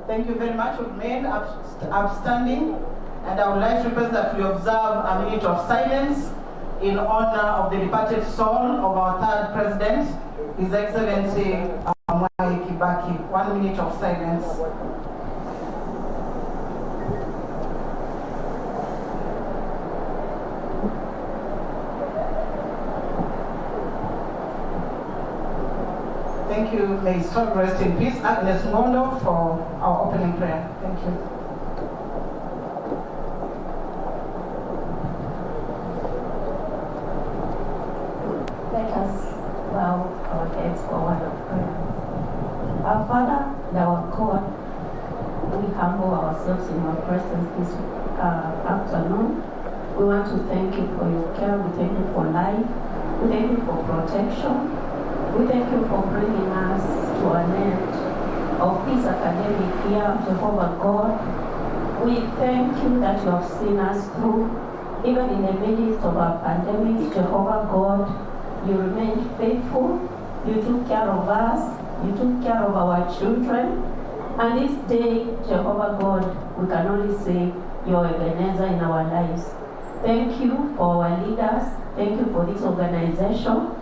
Thank you very much. We've made upstanding, and I would like to request that we observe a minute of silence in honor of the departed soul of our third president, His Excellency Mwai Kibaki. 1 minute of silence. Thank you. May his soul rest in peace. Agnes Ngondo for our opening prayer. Thank you. Let us bow our heads for a word of prayer. Our Father and our God, we humble ourselves in your presence this afternoon. We want to thank you for your care. We thank you for life. We thank you for protection. We thank you for bringing us to an end of this academic year, Jehovah God. We thank you that you have seen us through, even in the midst of our pandemic, Jehovah God. You remained faithful. You took care of us. You took care of our children. And this day, Jehovah God, we can only say you're Ebenezer in our lives. Thank you for our leaders. Thank you for this organization.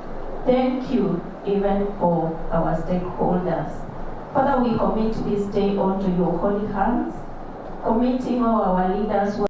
Thank you even for our stakeholders. Father, we commit this day onto your holy hands, committing all our leaders who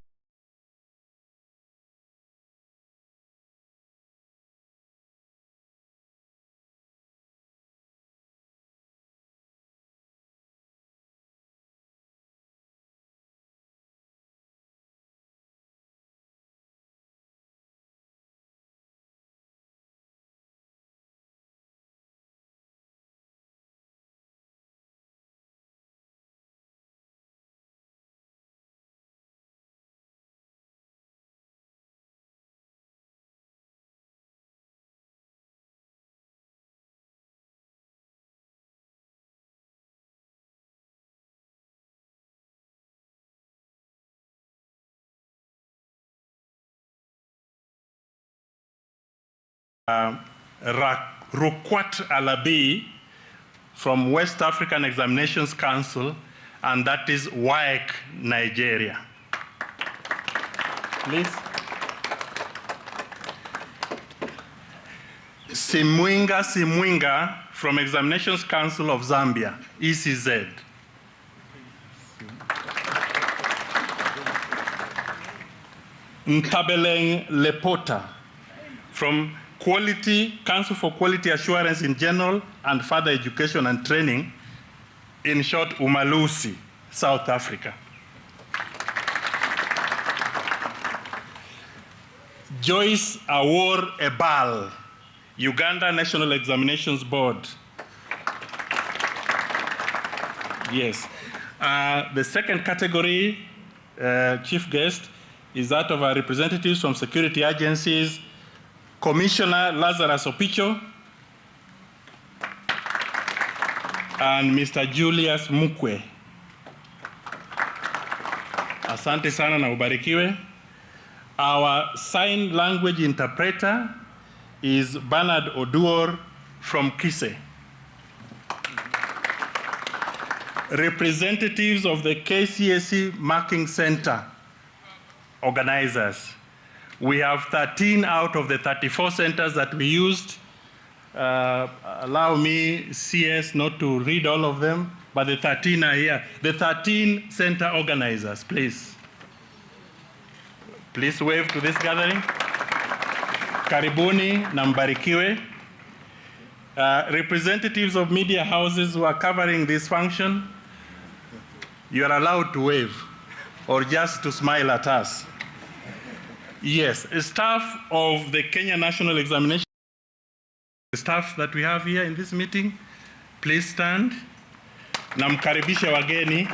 Rukwat Alabi from West African Examinations Council, and that is WAEC, Nigeria. Please. Simwinga from Examinations Council of Zambia, ECZ. Ntabeleng Lepota from Council for Quality Assurance in General and Further Education and Training, in short, Umalusi, South Africa. Joyce Awor Ebal, Uganda National Examinations Board. Yes. The second category, chief guest, is that of our representatives from security agencies, Commissioner Lazarus Opicho and Mr. Julius Mukwe. Asante sana na ubarikiwe. Our sign language interpreter is Bernard Oduor from Kise. Representatives of the KCSE Marking Center organizers. We have 13 out of the 34 centers that we used. Allow me, CS, not to read all of them, but the 13 are here. The 13 center organizers, please. Please wave to this gathering. Karibuni na mbarikiwe. Representatives of media houses who are covering this function, you are allowed to wave or just to smile at us. Yes, staff of the Kenya National Examination, the staff that we have here in this meeting, please stand. Namkaribisha wageni.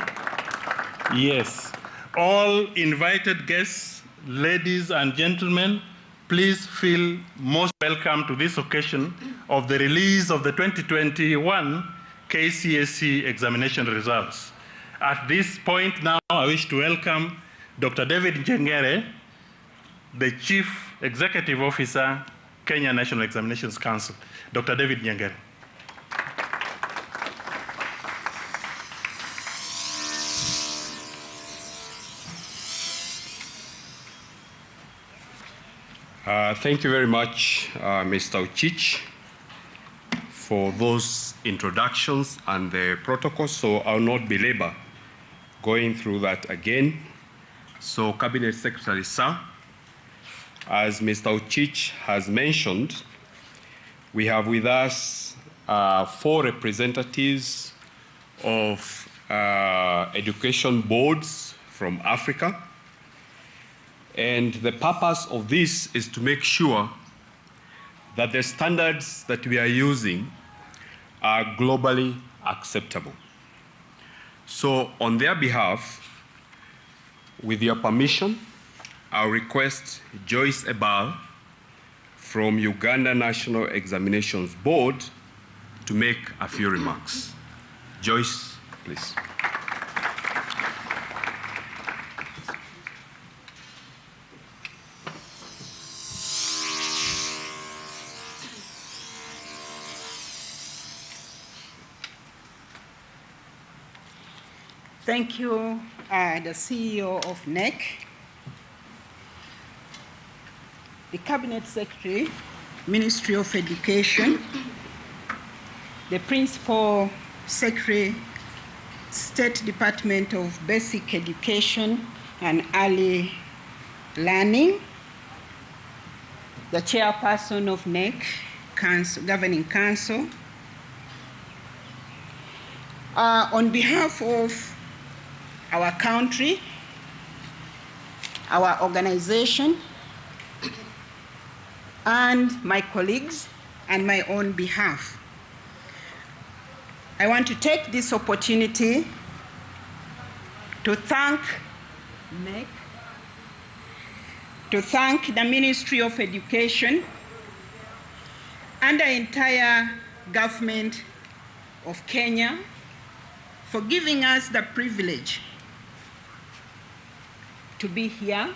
Yes. All invited guests, ladies and gentlemen, please feel most welcome to this occasion of the release of the 2021 KCSE examination results. At this point now, I wish to welcome Dr. David Njengere, the Chief Executive Officer, Kenya National Examinations Council. Dr. David Njengere. Thank you very much, Mr. Ochich, for those introductions and the protocol, so I'll not belabor going through that again. So, Cabinet Secretary, sir, as Mr. Ochich has mentioned, we have with us 4 representatives of education boards from Africa. And the purpose of this is to make sure that the standards that we are using are globally acceptable. So on their behalf, with your permission, I'll request Joyce Ebal from Uganda National Examinations Board to make a few remarks. Joyce, please. Thank you, the CEO of NEC, the Cabinet Secretary, Ministry of Education, the Principal Secretary, State Department of Basic Education and Early Learning, the Chairperson of NEC, Governing Council. On behalf of our country, our organization, and my colleagues, and my own behalf, I want to take this opportunity to thank NEC, to thank the Ministry of Education and the entire government of Kenya for giving us the privilege to be here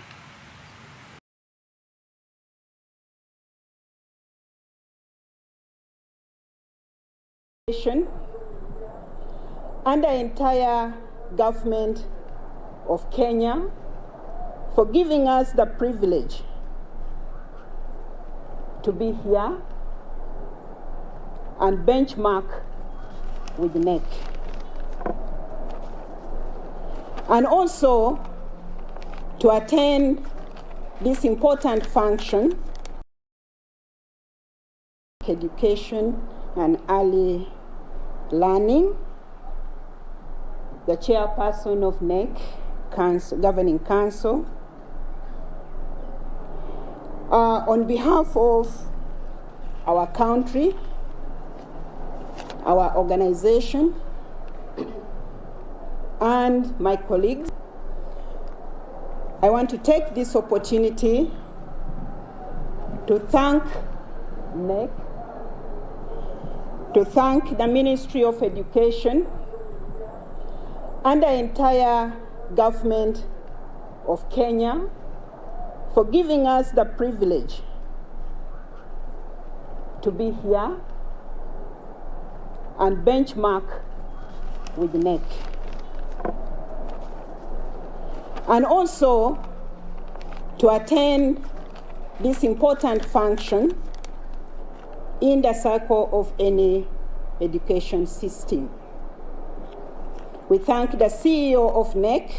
and the entire government of Kenya for giving us the privilege to be here and benchmark with NEC. And also to attend this important function, education and early learning, the Chairperson of NEC, Governing Council. On behalf of our country, our organization, and my colleagues, I want to take this opportunity to thank NEC, to thank the Ministry of Education and the entire government of Kenya for giving us the privilege to be here and benchmark with NEC. And also to attend this important function in the circle of any education system. We thank the CEO of NEC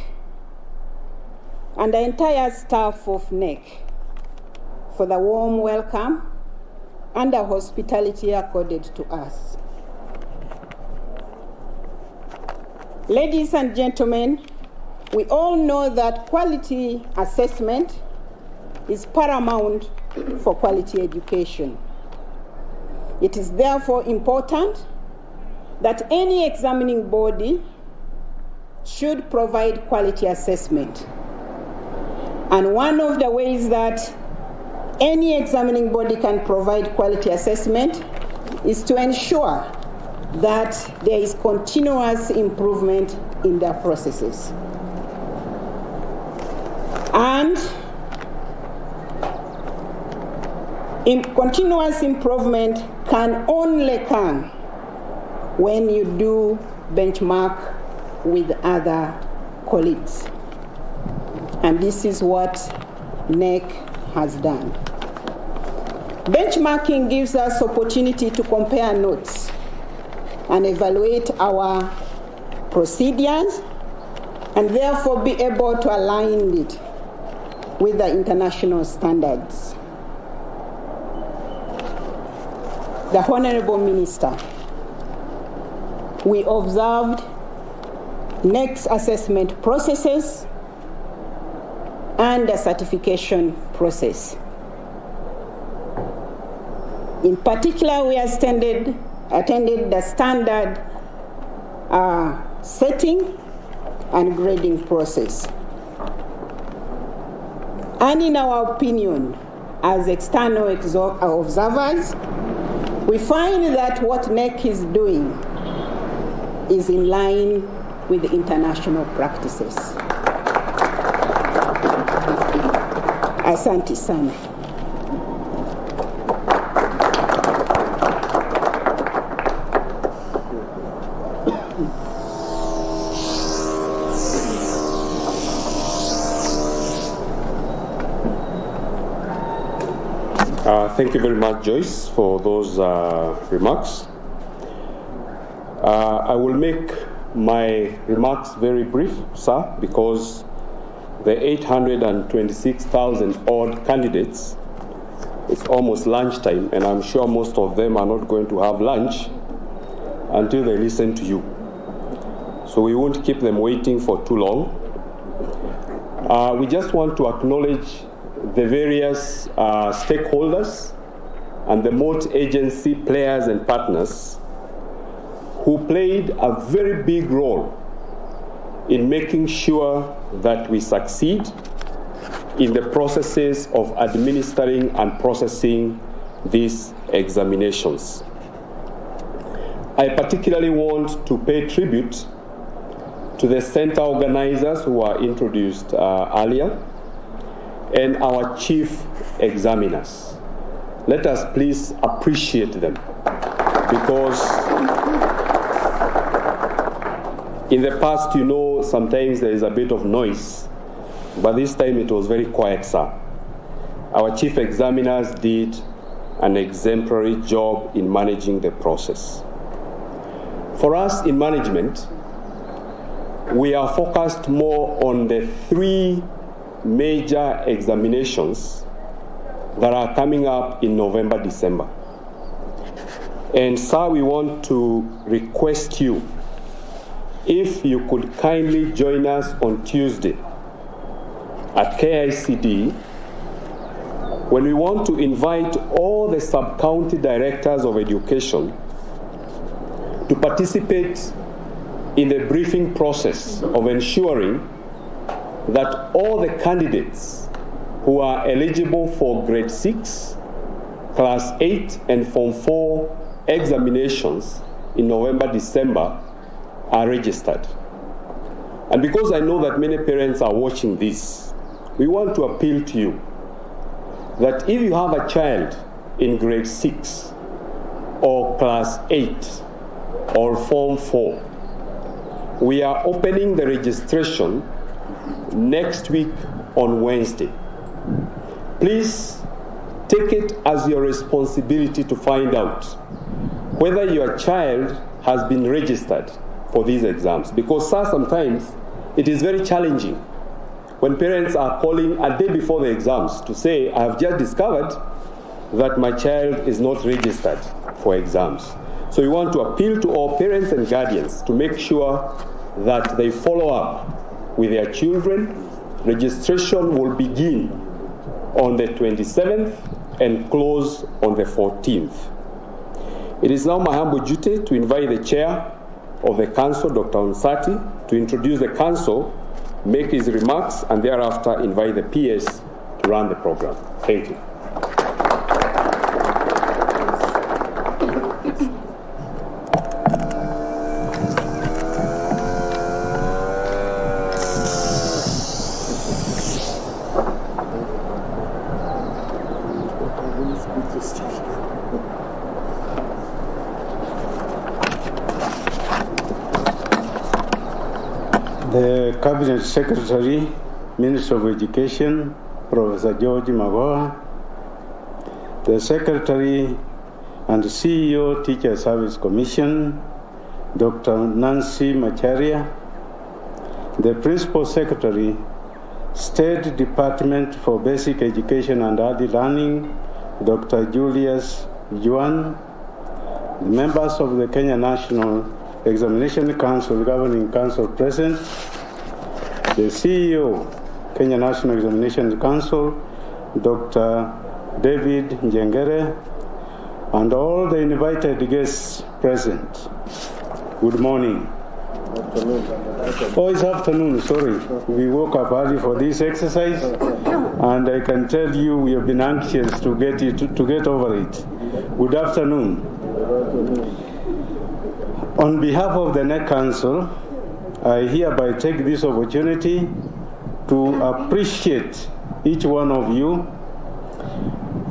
and the entire staff of NEC for the warm welcome and the hospitality accorded to us. Ladies and gentlemen, we all know that quality assessment is paramount for quality education. It is therefore important that any examining body should provide quality assessment. And one of the ways that any examining body can provide quality assessment is to ensure that there is continuous improvement in their processes. And continuous improvement can only come when you do benchmark with other colleagues. And this is what NEC has done. Benchmarking gives us opportunity to compare notes and evaluate our procedures and therefore be able to align it with the international standards. The Honorable Minister, we observed NEC's assessment processes and the certification process. In particular, we attended the standard setting and grading process. And in our opinion, as external observers, we find that what NEC is doing is in line with international practices. Asante sana. Thank you very much, Joyce, for those remarks. I will make my remarks very brief, sir, because the 826,000 odd candidates, it's almost lunchtime, and I'm sure most of them are not going to have lunch until they listen to you. So we won't keep them waiting for too long. We just want to acknowledge the various stakeholders and the multi-agency players and partners who played a very big role in making sure that we succeed in the processes of administering and processing these examinations. I particularly want to pay tribute to the center organizers who were introduced earlier and our chief examiners. Let us please appreciate them, because in the past, you know, sometimes there is a bit of noise, but this time it was very quiet, sir. Our chief examiners did an exemplary job in managing the process. For us in management, we are focused more on the three major examinations that are coming up in November, December. And sir, we want to request you, if you could kindly join us on Tuesday at KCSE, when we want to invite all the sub-county directors of education to participate in the briefing process of ensuring that all the candidates who are eligible for grade 6, class 8, and form 4 examinations in November, December are registered. And because I know that many parents are watching this, we want to appeal to you that if you have a child in grade 6 or class 8 or form 4, we are opening the registration next week on Wednesday. Please take it as your responsibility to find out whether your child has been registered for these exams, because sir, sometimes it is very challenging when parents are calling a day before the exams to say, I have just discovered that my child is not registered for exams. So we want to appeal to all parents and guardians to make sure that they follow up with their children. Registration will begin on the 27th and close on the 14th. It is now my humble duty to invite the Chair of the Council, Dr. Onsati, to introduce the Council, make his remarks, and thereafter invite the PS to run the program. Thank you. The Cabinet Secretary, Minister of Education, Professor George Magoha, the Secretary and CEO, Teacher Service Commission, Dr. Nancy Macharia, the Principal Secretary, State Department for Basic Education and Early Learning, Dr. Julius Juan, the members of the Kenya National Examination Council, Governing Council present, the CEO, Kenya National Examination Council, Dr. David Njengere, and all the invited guests present. Good morning. Oh, it's afternoon, sorry. We woke up early for this exercise, and I can tell you we have been anxious to get over it. Good afternoon. On behalf of the NEC Council, I hereby take this opportunity to appreciate each one of you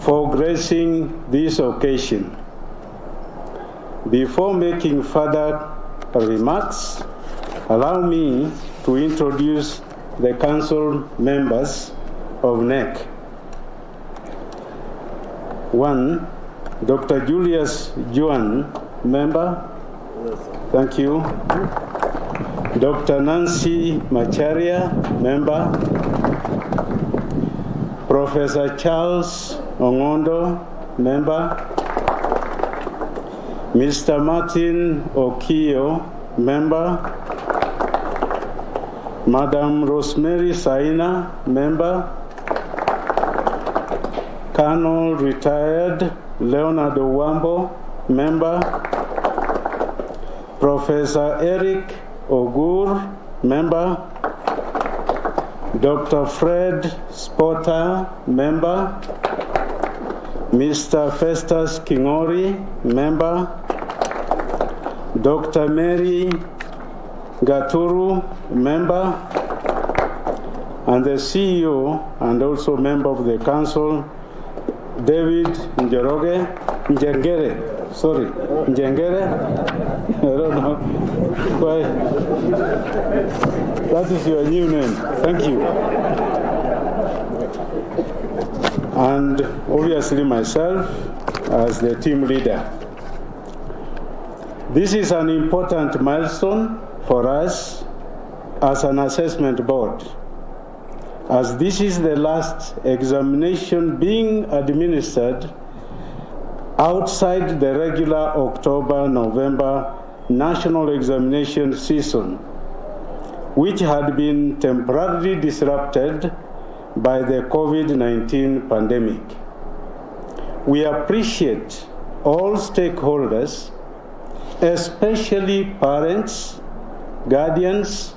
for gracing this occasion. Before making further remarks, allow me to introduce the Council members of NEC. 1, Dr. Julius Juan, member. Thank you. Dr. Nancy Macharia, member. Professor Charles Ongondo, member. Mr. Martin Okio, member. Madam Rosemary Saina, member. Colonel Retired Leonard Wambo, member. Professor Eric Ogur, member. Dr. Fred Spotter, member. Mr. Festus Kingori, member. Dr. Mary Gaturu, member. And the CEO and also member of the council, David Njengere. I don't know why. That is your new name. Thank you. And obviously myself as the team leader. This is an important milestone for us as an assessment board, as this is the last examination being administered outside the regular October-November national examination season, which had been temporarily disrupted by the COVID-19 pandemic. We appreciate all stakeholders, especially parents, guardians,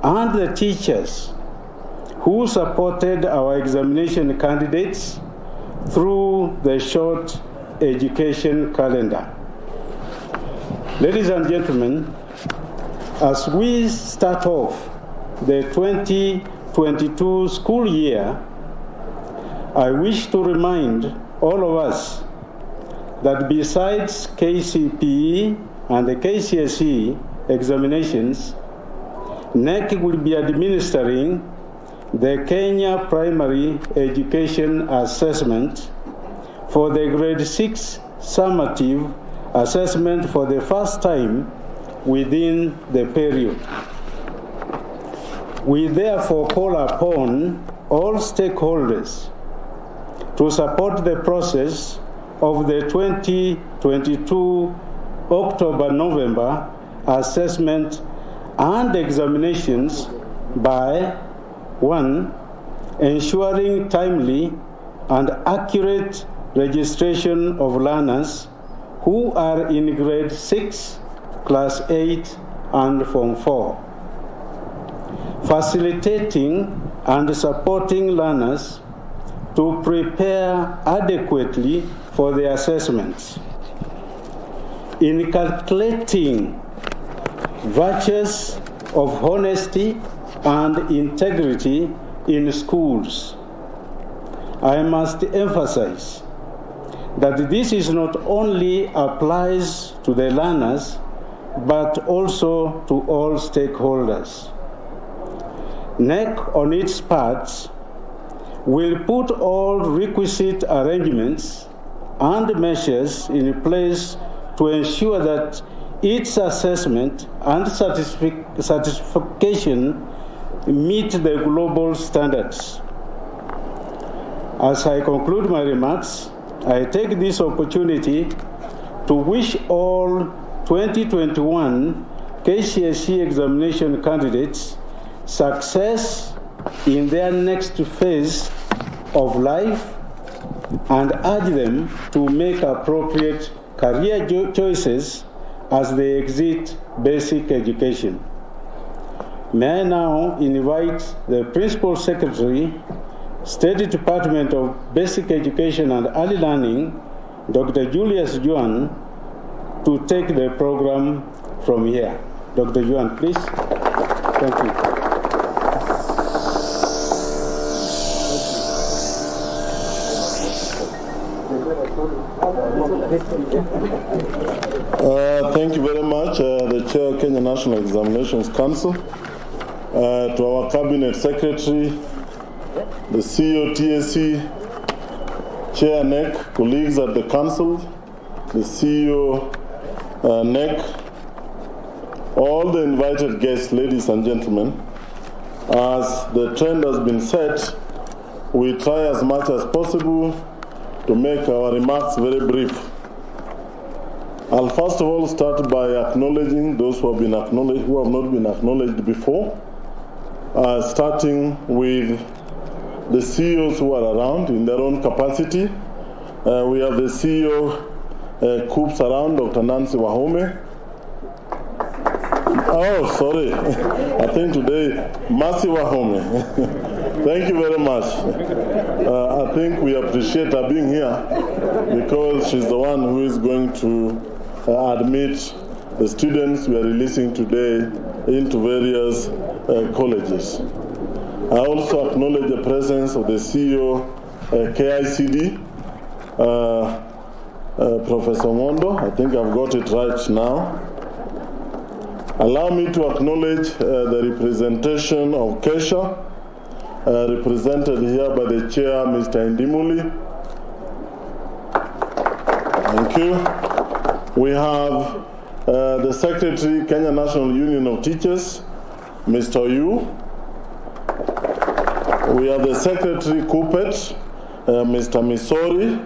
and the teachers who supported our examination candidates through the short education calendar. Ladies and gentlemen, as we start off the 2022 school year, I wish to remind all of us that besides KCPE and the KCSE examinations, NEC will be administering the Kenya Primary Education Assessment for the grade 6 summative assessment for the first time within the period. We therefore call upon all stakeholders to support the process of the 2022 October-November assessment and examinations by 1. Ensuring timely and accurate registration of learners who are in grade 6, class 8, and Form 4. Facilitating and supporting learners to prepare adequately for the assessments. In calculating virtues of honesty and integrity in schools, I must emphasize that this is not only applies to the learners, but also to all stakeholders. NEC, on its part, will put all requisite arrangements and measures in place to ensure that its assessment and certification meet the global standards. As I conclude my remarks, I take this opportunity to wish all 2021 KCSE examination candidates success in their next phase of life and urge them to make appropriate career choices as they exit basic education. May I now invite the Principal Secretary, State Department of Basic Education and Early Learning, Dr. Julius Juan, to take the program from here. Dr. Juan, please. Thank you. Thank you very much, the Chair, Kenya National Examinations Council, to our Cabinet Secretary, the CEO, TSE, Chair NEC, colleagues at the Council, the CEO, NEC, all the invited guests, ladies and gentlemen. As the trend has been set, we try as much as possible to make our remarks very brief. I'll first of all start by acknowledging those who have been acknowledged, who have not been acknowledged before, starting with the CEOs who are around in their own capacity. We have the CEO Coops around, Dr. Nancy Wahome. Oh, sorry. I think today, Mercy Wahome. Thank you very much. I think we appreciate her being here because she's the one who is going to admit the students we are releasing today into various colleges. I also acknowledge the presence of the CEO, KICD, Professor Mondo. I think I've got it right now. Allow me to acknowledge the representation of KESHA, represented here by the chair, Mr. Indimuli. Thank you. We have the Secretary, Kenya National Union of Teachers, Mr. Yu. We have the Secretary, KUPET, Mr. Misori.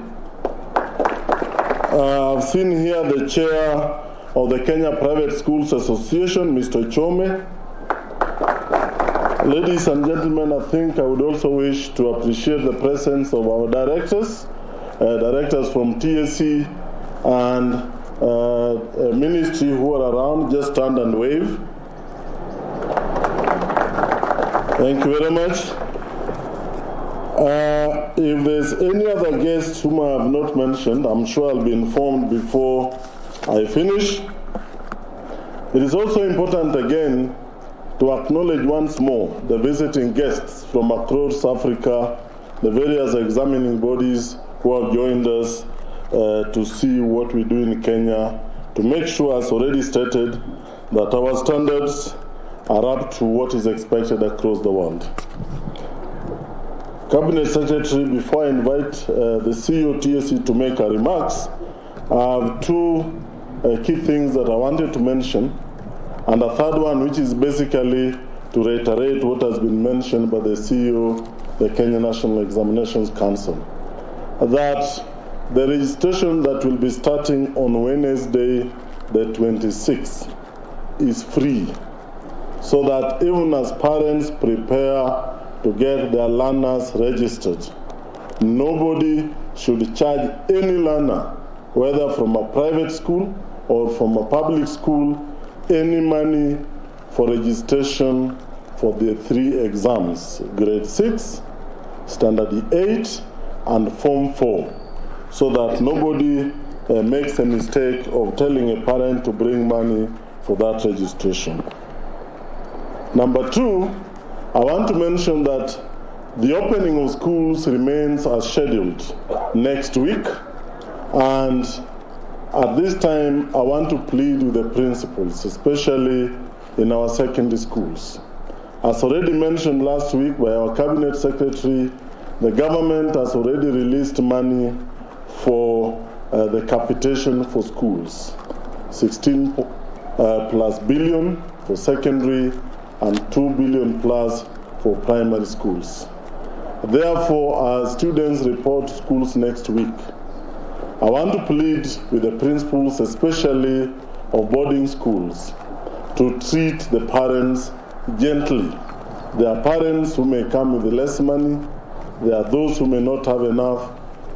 I've seen here the Chair of the Kenya Private Schools Association, Mr. Chome. Ladies and gentlemen, I think I would also wish to appreciate the presence of our directors, directors from TSE and ministry who are around. Just stand and wave. Thank you very much. If there's any other guests whom I have not mentioned, I'm sure I'll be informed before I finish. It is also important again to acknowledge once more the visiting guests from across Africa, the various examining bodies who have joined us to see what we do in Kenya, to make sure, as already stated, that our standards are up to what is expected across the world. Cabinet Secretary, before I invite the CEO TSE to make her remarks, I have two key things that I wanted to mention, and a third one which is basically to reiterate what has been mentioned by the CEO, the Kenya National Examinations Council, that the registration that will be starting on Wednesday, the 26th, is free, so that even as parents prepare to get their learners registered, nobody should charge any learner, whether from a private school or from a public school, any money for registration for the 3 exams, grade 6, standard 8, and form 4, so that nobody makes a mistake of telling a parent to bring money for that registration. Number 2, I want to mention that the opening of schools remains as scheduled next week, and at this time I want to plead with the principals, especially in our secondary schools. As already mentioned last week by our cabinet secretary, the government has already released money for the capitation for schools, 16 plus billion for secondary and 2 billion plus for primary schools. Therefore, as students report to schools next week, I want to plead with the principals, especially of boarding schools, to treat the parents gently. There are parents who may come with less money. There are those who may not have enough.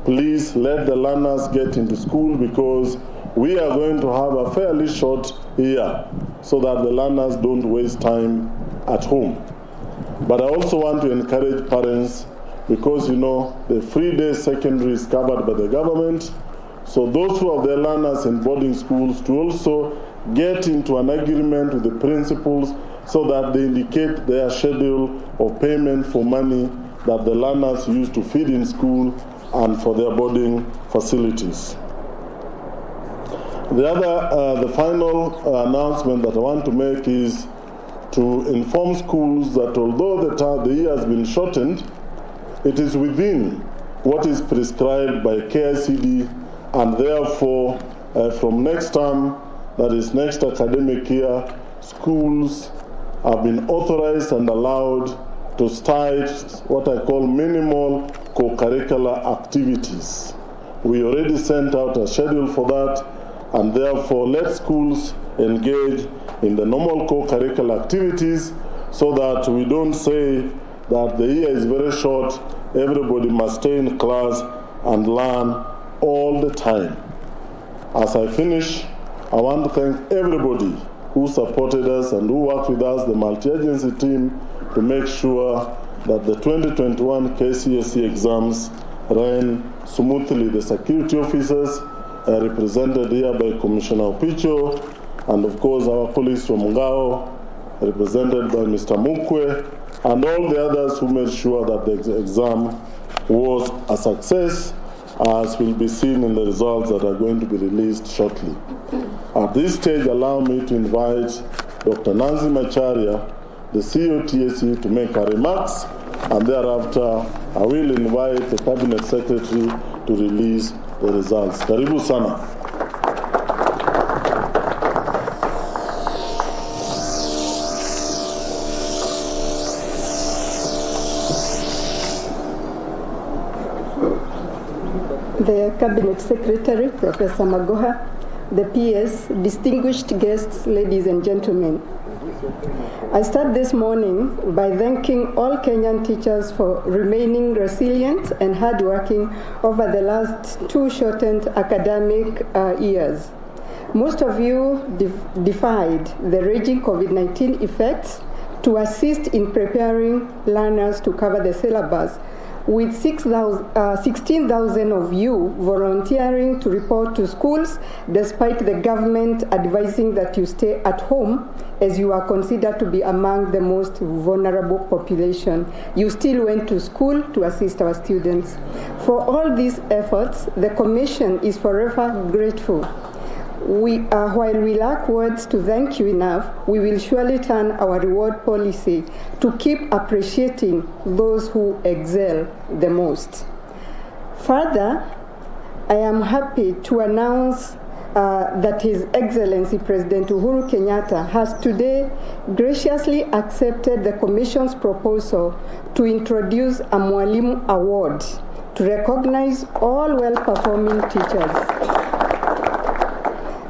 Please let the learners get into school, because we are going to have a fairly short year so that the learners don't waste time at home. But I also want to encourage parents, because the free day secondary is covered by the government. So those who have their learners in boarding schools to also get into an agreement with the principals so that they indicate their schedule of payment for money that the learners use to feed in school and for their boarding facilities. The final announcement that I want to make is to inform schools that although the year has been shortened, it is within what is prescribed by KCSE, and therefore from next term, that is next academic year, schools have been authorized and allowed to start what I call minimal co-curricular activities. We already sent out a schedule for that, and therefore let schools engage in the normal co-curricular activities so that we don't say that the year is very short, everybody must stay in class and learn all the time. As I finish, I want to thank everybody who supported us and who worked with us, the multi-agency team, to make sure that the 2021 KCSE exams ran smoothly. The security officers are represented here by Commissioner Opicho, and of course our colleagues from Ngao, represented by Mr. Mukwe, and all the others who made sure that the exam was a success, as will be seen in the results that are going to be released shortly. At this stage, allow me to invite Dr. Nancy Macharia, the CEO TSE, to make her remarks, and thereafter I will invite the Cabinet Secretary to release the results. Karibu sana. The Cabinet Secretary, Professor Magoha, the PS, distinguished guests, ladies and gentlemen. I start this morning by thanking all Kenyan teachers for remaining resilient and hardworking over the last 2 shortened academic years. Most of you defied the raging COVID-19 effects to assist in preparing learners to cover the syllabus, with 16,000 of you volunteering to report to schools despite the government advising that you stay at home as you are considered to be among the most vulnerable population. You still went to school to assist our students. For all these efforts, the Commission is forever grateful. While we lack words to thank you enough, we will surely turn our reward policy to keep appreciating those who excel the most. Further, I am happy to announce that His Excellency President Uhuru Kenyatta has today graciously accepted the Commission's proposal to introduce a Mwalimu Award to recognize all well-performing teachers.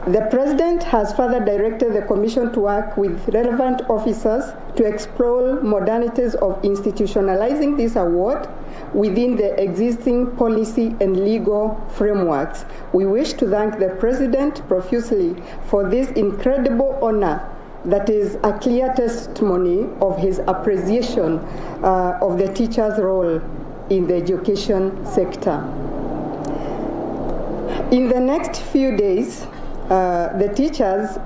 The President has further directed the Commission to work with relevant officers to explore modalities of institutionalizing this award within the existing policy and legal frameworks. We wish to thank the President profusely for this incredible honor that is a clear testimony of his appreciation of the teacher's role in the education sector. In the next few days, the teachers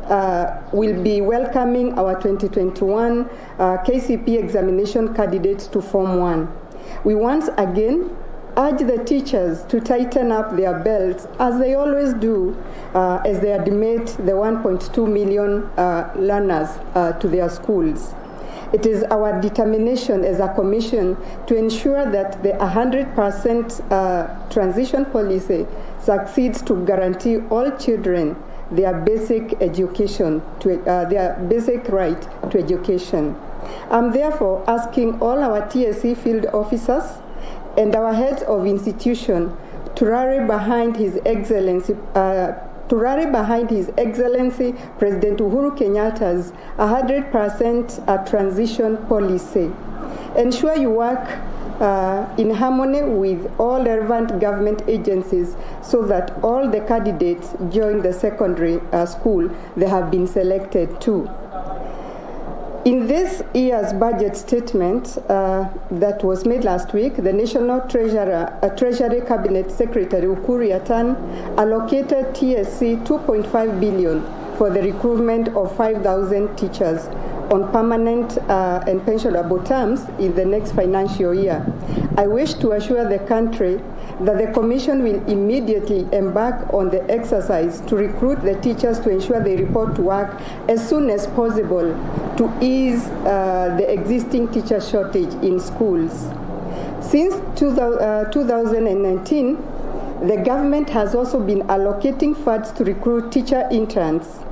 will be welcoming our 2021 KCPE examination candidates to Form 1. We once again urge the teachers to tighten up their belts, as they always do, as they admit the 1.2 million learners to their schools. It is our determination as a commission to ensure that the 100% transition policy succeeds to guarantee all children their basic education, their basic right to education. I'm therefore asking all our TSC field officers and our heads of institution to rally behind His Excellency President Uhuru Kenyatta's 100% transition policy. Ensure you work in harmony with all relevant government agencies so that all the candidates join the secondary school they have been selected to. In this year's budget statement that was made last week, the National Treasury Cabinet Secretary Ukuru Yatan allocated TSC 2.5 billion for the recruitment of 5,000 teachers on permanent and pensionable terms in the next financial year. I wish to assure the country that the Commission will immediately embark on the exercise to recruit the teachers to ensure they report to work as soon as possible to ease the existing teacher shortage in schools. Since 2019, the government has also been allocating funds to recruit teacher interns.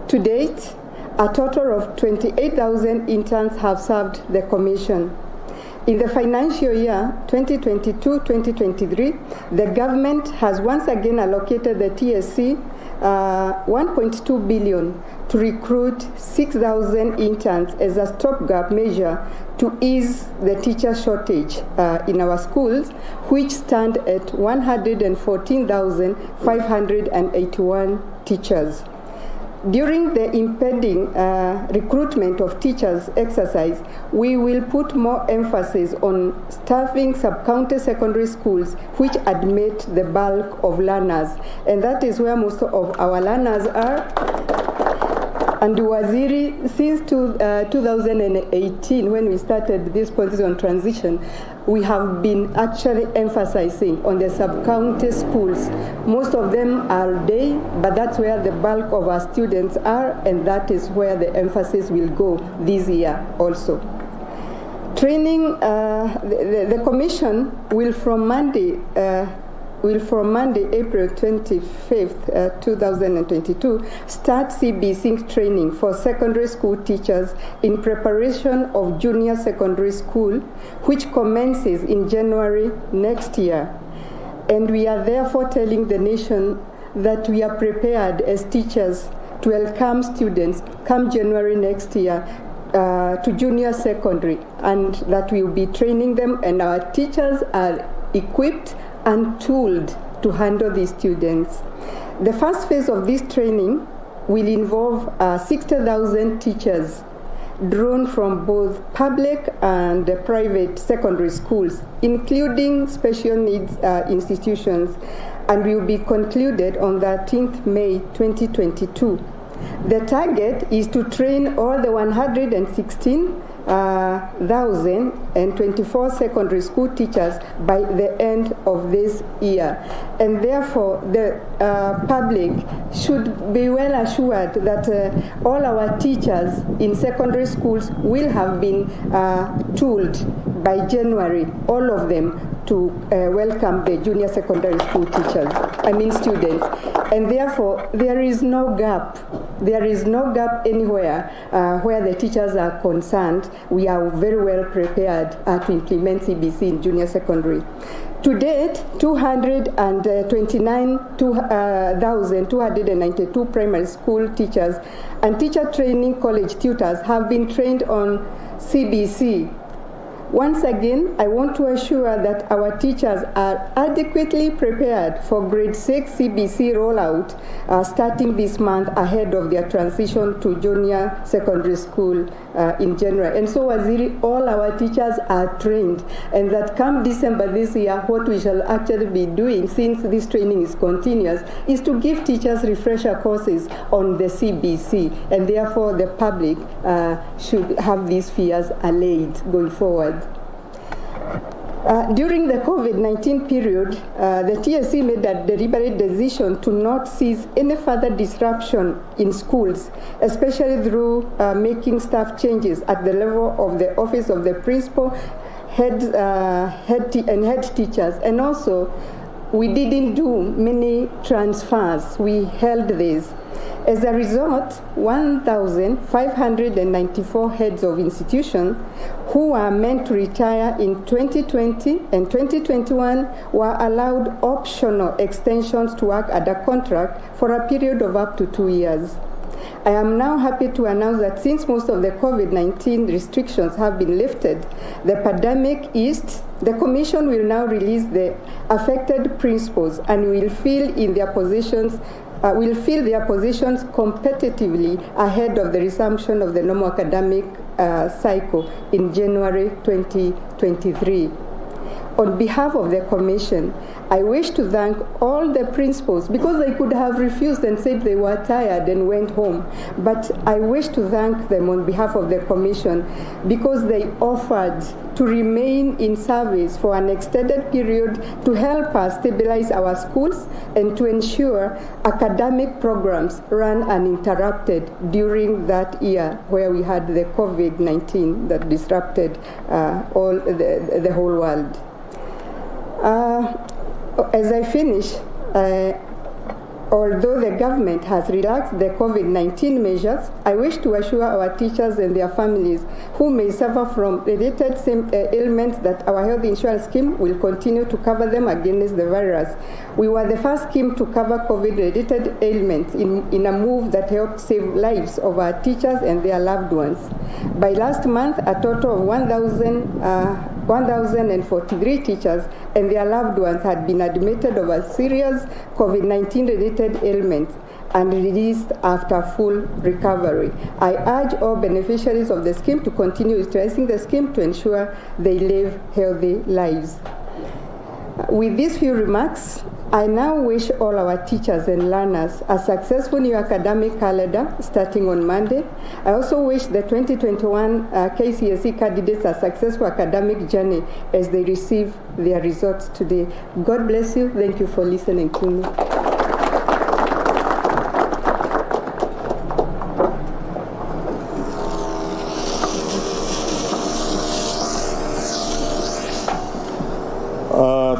To date, a total of 28,000 interns have served the Commission. In the financial year 2022-2023, the government has once again allocated the TSC 1.2 billion to recruit 6,000 interns as a stopgap measure to ease the teacher shortage in our schools, which stand at 114,581 teachers. During the impending recruitment of teachers exercise, we will put more emphasis on staffing sub-county secondary schools which admit the bulk of learners, and that is where most of our learners are. And Waziri, since 2018, when we started this policy on transition, we have been actually emphasizing on the sub-county schools. Most of them are day, but that's where the bulk of our students are, and that is where the emphasis will go this year also. Training, the Commission will from Monday, April 25th, 2022, start CB Sync training for secondary school teachers in preparation of junior secondary school, which commences in January next year. And we are therefore telling the nation that we are prepared as teachers to welcome students come January next year to junior secondary, and that we will be training them, and our teachers are equipped and tooled to handle these students. The first phase of this training will involve 60,000 teachers drawn from both public and private secondary schools, including special needs institutions, and will be concluded on 13th May 2022. The target is to train all the 116,024 secondary school teachers by the end of this year. And therefore, the public should be well assured that all our teachers in secondary schools will have been tooled by January, all of them to welcome the junior secondary school students. And therefore, there is no gap. There is no gap anywhere where the teachers are concerned. We are very well prepared to implement CBC in junior secondary. To date, 229,292 primary school teachers and teacher training college tutors have been trained on CBC. Once again, I want to assure that our teachers are adequately prepared for grade 6 CBC rollout starting this month ahead of their transition to junior secondary school in January. And so, Waziri, all our teachers are trained, and that come December this year, what we shall actually be doing, since this training is continuous, is to give teachers refresher courses on the CBC, and therefore the public should have these fears allayed going forward. During the COVID-19 period, the TSC made a deliberate decision to not seize any further disruption in schools, especially through making staff changes at the level of the office of the principal, head teachers. And also, we didn't do many transfers. We held this. As a result, 1,594 heads of institutions who were meant to retire in 2020 and 2021 were allowed optional extensions to work under contract for a period of up to 2 years. I am now happy to announce that since most of the COVID-19 restrictions have been lifted, the pandemic eased, the Commission will now release the affected principals and will fill their positions competitively ahead of the resumption of the normal academic cycle in January 2023. On behalf of the Commission, I wish to thank all the principals, because they could have refused and said they were tired and went home. But I wish to thank them on behalf of the Commission because they offered to remain in service for an extended period to help us stabilize our schools and to ensure academic programs ran uninterrupted during that year where we had the COVID-19 that disrupted the whole world. As I finish, although the government has relaxed the COVID-19 measures, I wish to assure our teachers and their families who may suffer from related ailments that our health insurance scheme will continue to cover them against the virus. We were the first scheme to cover COVID-related ailments in a move that helped save lives of our teachers and their loved ones. By last month, a total of 1,043 teachers and their loved ones had been admitted of serious COVID-19 related ailments and released after full recovery. I urge all beneficiaries of the scheme to continue utilizing the scheme to ensure they live healthy lives. With these few remarks, I now wish all our teachers and learners a successful new academic calendar starting on Monday. I also wish the 2021 KCSE candidates a successful academic journey as they receive their results today. God bless you. Thank you for listening to me.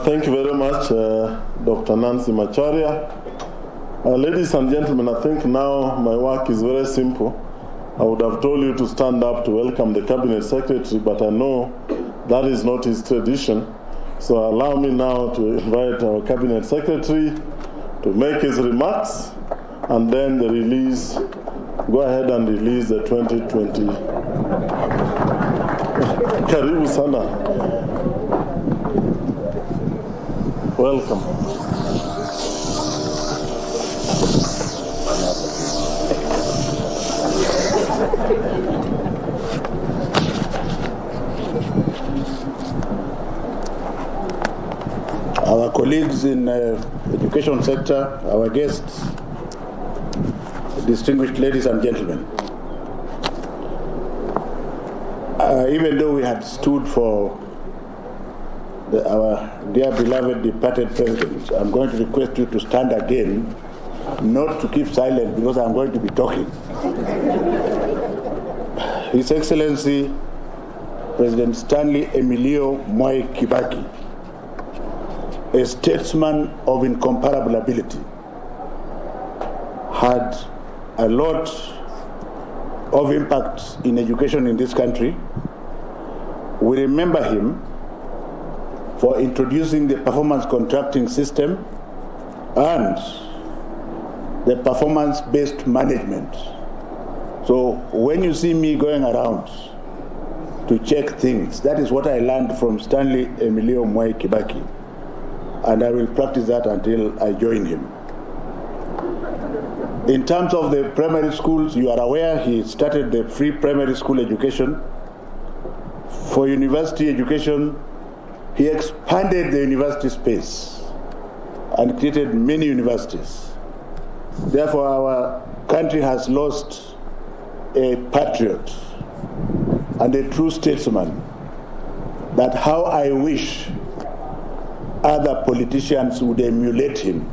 Thank you very much, Dr. Nancy Macharia. Ladies and gentlemen, I think now my work is very simple. I would have told you to stand up to welcome the Cabinet Secretary, but I know that is not his tradition. So allow me now to invite our Cabinet Secretary to make his remarks, and then the release, go ahead and release the 2020. Karibu sana. Welcome. Our colleagues in the education sector, our guests, distinguished ladies and gentlemen. Even though we had stood for our dear beloved departed president, I'm going to request you to stand again, not to keep silent because I'm going to be talking. His Excellency, President Stanley Emilio Moi Kibaki, a statesman of incomparable ability, had a lot of impact in education in this country. We remember him for introducing the performance contracting system and the performance-based management. So when you see me going around to check things, that is what I learned from Stanley Emilio Moi Kibaki, and I will practice that until I join him. In terms of the primary schools, you are aware he started the free primary school education. For university education, he expanded the university space and created many universities. Therefore, our country has lost a patriot and a true statesman that how I wish other politicians would emulate him.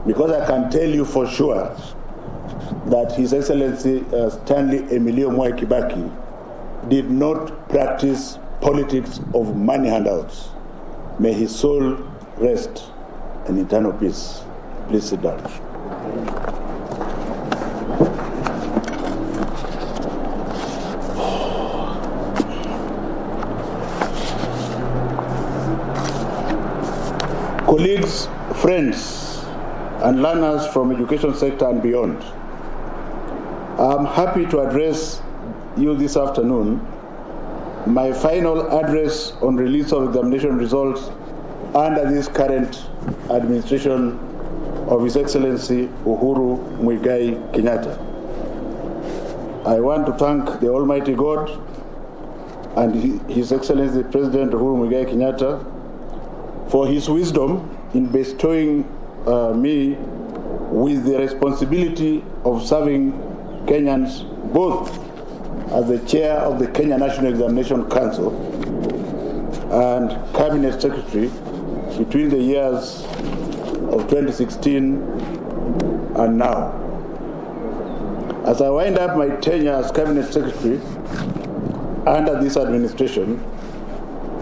Because I can tell you for sure that His Excellency Stanley Emilio Moi Kibaki did not practice politics of money handouts. May his soul rest in eternal peace. Please sit down. Colleagues, friends, and learners from education sector and beyond, I'm happy to address you this afternoon my final address on release of examination results under this current administration of His Excellency Uhuru Muigai Kenyatta. I want to thank the Almighty God and His Excellency President Uhuru Muigai Kenyatta for his wisdom in bestowing me with the responsibility of serving Kenyans both as the chair of the Kenya National Examination Council and Cabinet Secretary between the years of 2016 and now. As I wind up my tenure as Cabinet Secretary under this administration,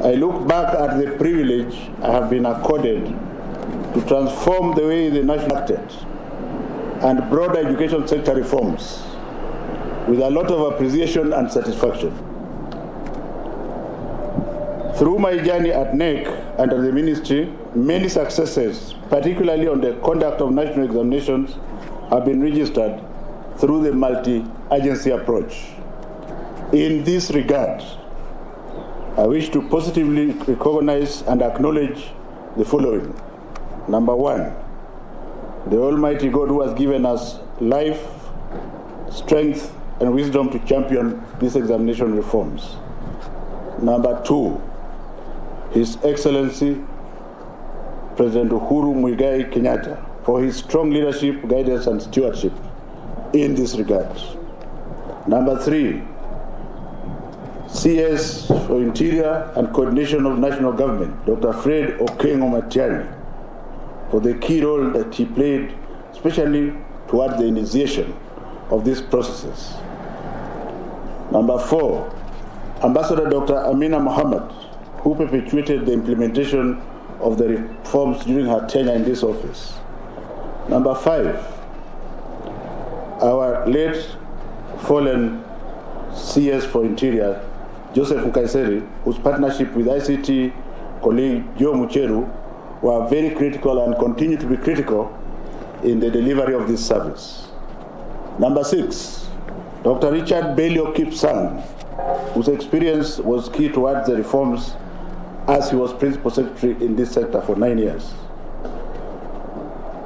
I look back at the privilege I have been accorded to transform the way the nation acted and broader education sector reforms with a lot of appreciation and satisfaction. Through my journey at NEC under the ministry, many successes, particularly on the conduct of national examinations, have been registered through the multi-agency approach. In this regard, I wish to positively recognize and acknowledge the following. Number one, the Almighty God who has given us life, strength, and wisdom to champion these examination reforms. Number two, His Excellency President Uhuru Muigai Kenyatta for his strong leadership, guidance, and stewardship in this regard. Number three, CS for Interior and Coordination of National Government, Dr. Fred Okengo Matiang'i, for the key role that he played, especially towards the initiation of these processes. Number four, Ambassador Dr. Amina Mohammed, who perpetuated the implementation of the reforms during her tenure in this office. Number five, our late fallen CS for Interior, Joseph Nkaiseri, whose partnership with ICT colleague Joe Mucheru were very critical and continue to be critical in the delivery of this service. Number six, Dr. Richard Belio Kipsang, whose experience was key towards the reforms as he was Principal Secretary in this sector for 9 years.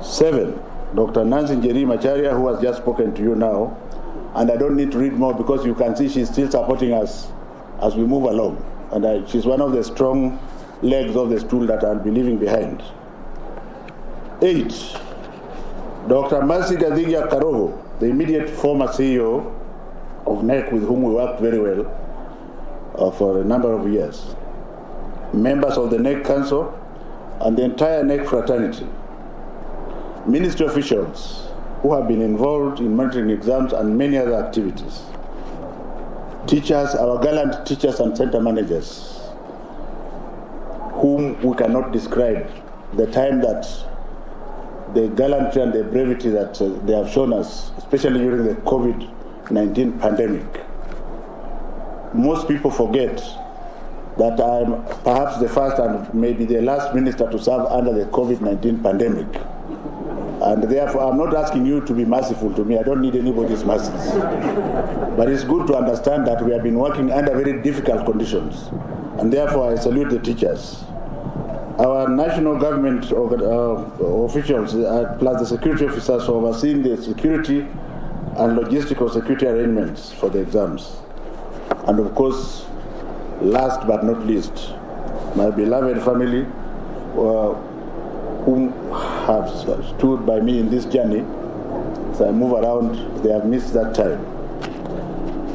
Seven, Dr. Nancy Njeri Macharia, who has just spoken to you now, and I don't need to read more because you can see she's still supporting us as we move along, and she's one of the strong legs of the stool that I'll be leaving behind. 8, Dr. Mercy Gadhiga Karoho, the immediate former CEO of NEC, with whom we worked very well for a number of years, members of the NEC Council, and the entire NEC fraternity, ministry officials who have been involved in monitoring exams and many other activities. teachers, our gallant teachers and center managers, whom we cannot describe, the time that the gallantry and the brevity that they have shown us, especially during the COVID-19 pandemic. Most people forget that I'm perhaps the first and maybe the last minister to serve under the COVID-19 pandemic. And therefore, I'm not asking you to be merciful to me. I don't need anybody's mercies. But it's good to understand that we have been working under very difficult conditions. And therefore, I salute the teachers. Our national government officials, plus the security officers overseeing the security and logistical security arrangements for the exams. And of course, last but not least, my beloved family, whom have stood by me in this journey. As I move around, they have missed that time.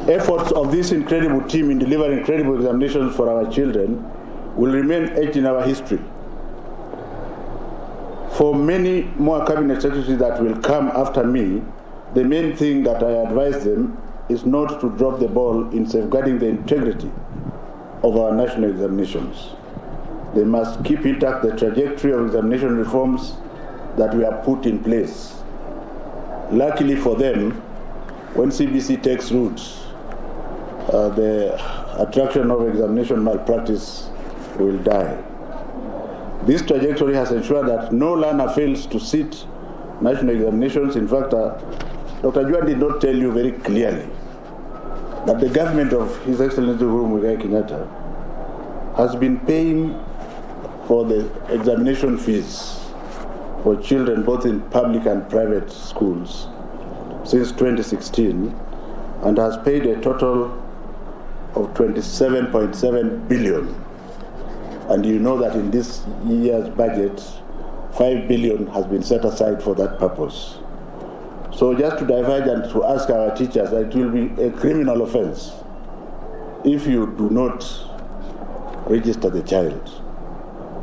Efforts of this incredible team in delivering incredible examinations for our children will remain etched in our history. For many more cabinet secretaries that will come after me, the main thing that I advise them is not to drop the ball in safeguarding the integrity of our national examinations. They must keep intact the trajectory of examination reforms that we have put in place. Luckily for them, when CBC takes root, the attraction of examination malpractice will die. This trajectory has ensured that no learner fails to sit national examinations. In fact, Dr. Juan did not tell you very clearly that the government of His Excellency Uhuru Muigai Kenyatta has been paying for the examination fees for children both in public and private schools since 2016 and has paid a total of 27.7 billion. And you know that in this year's budget, 5 billion has been set aside for that purpose. So just to diverge and to ask our teachers, that it will be a criminal offense if you do not register the child.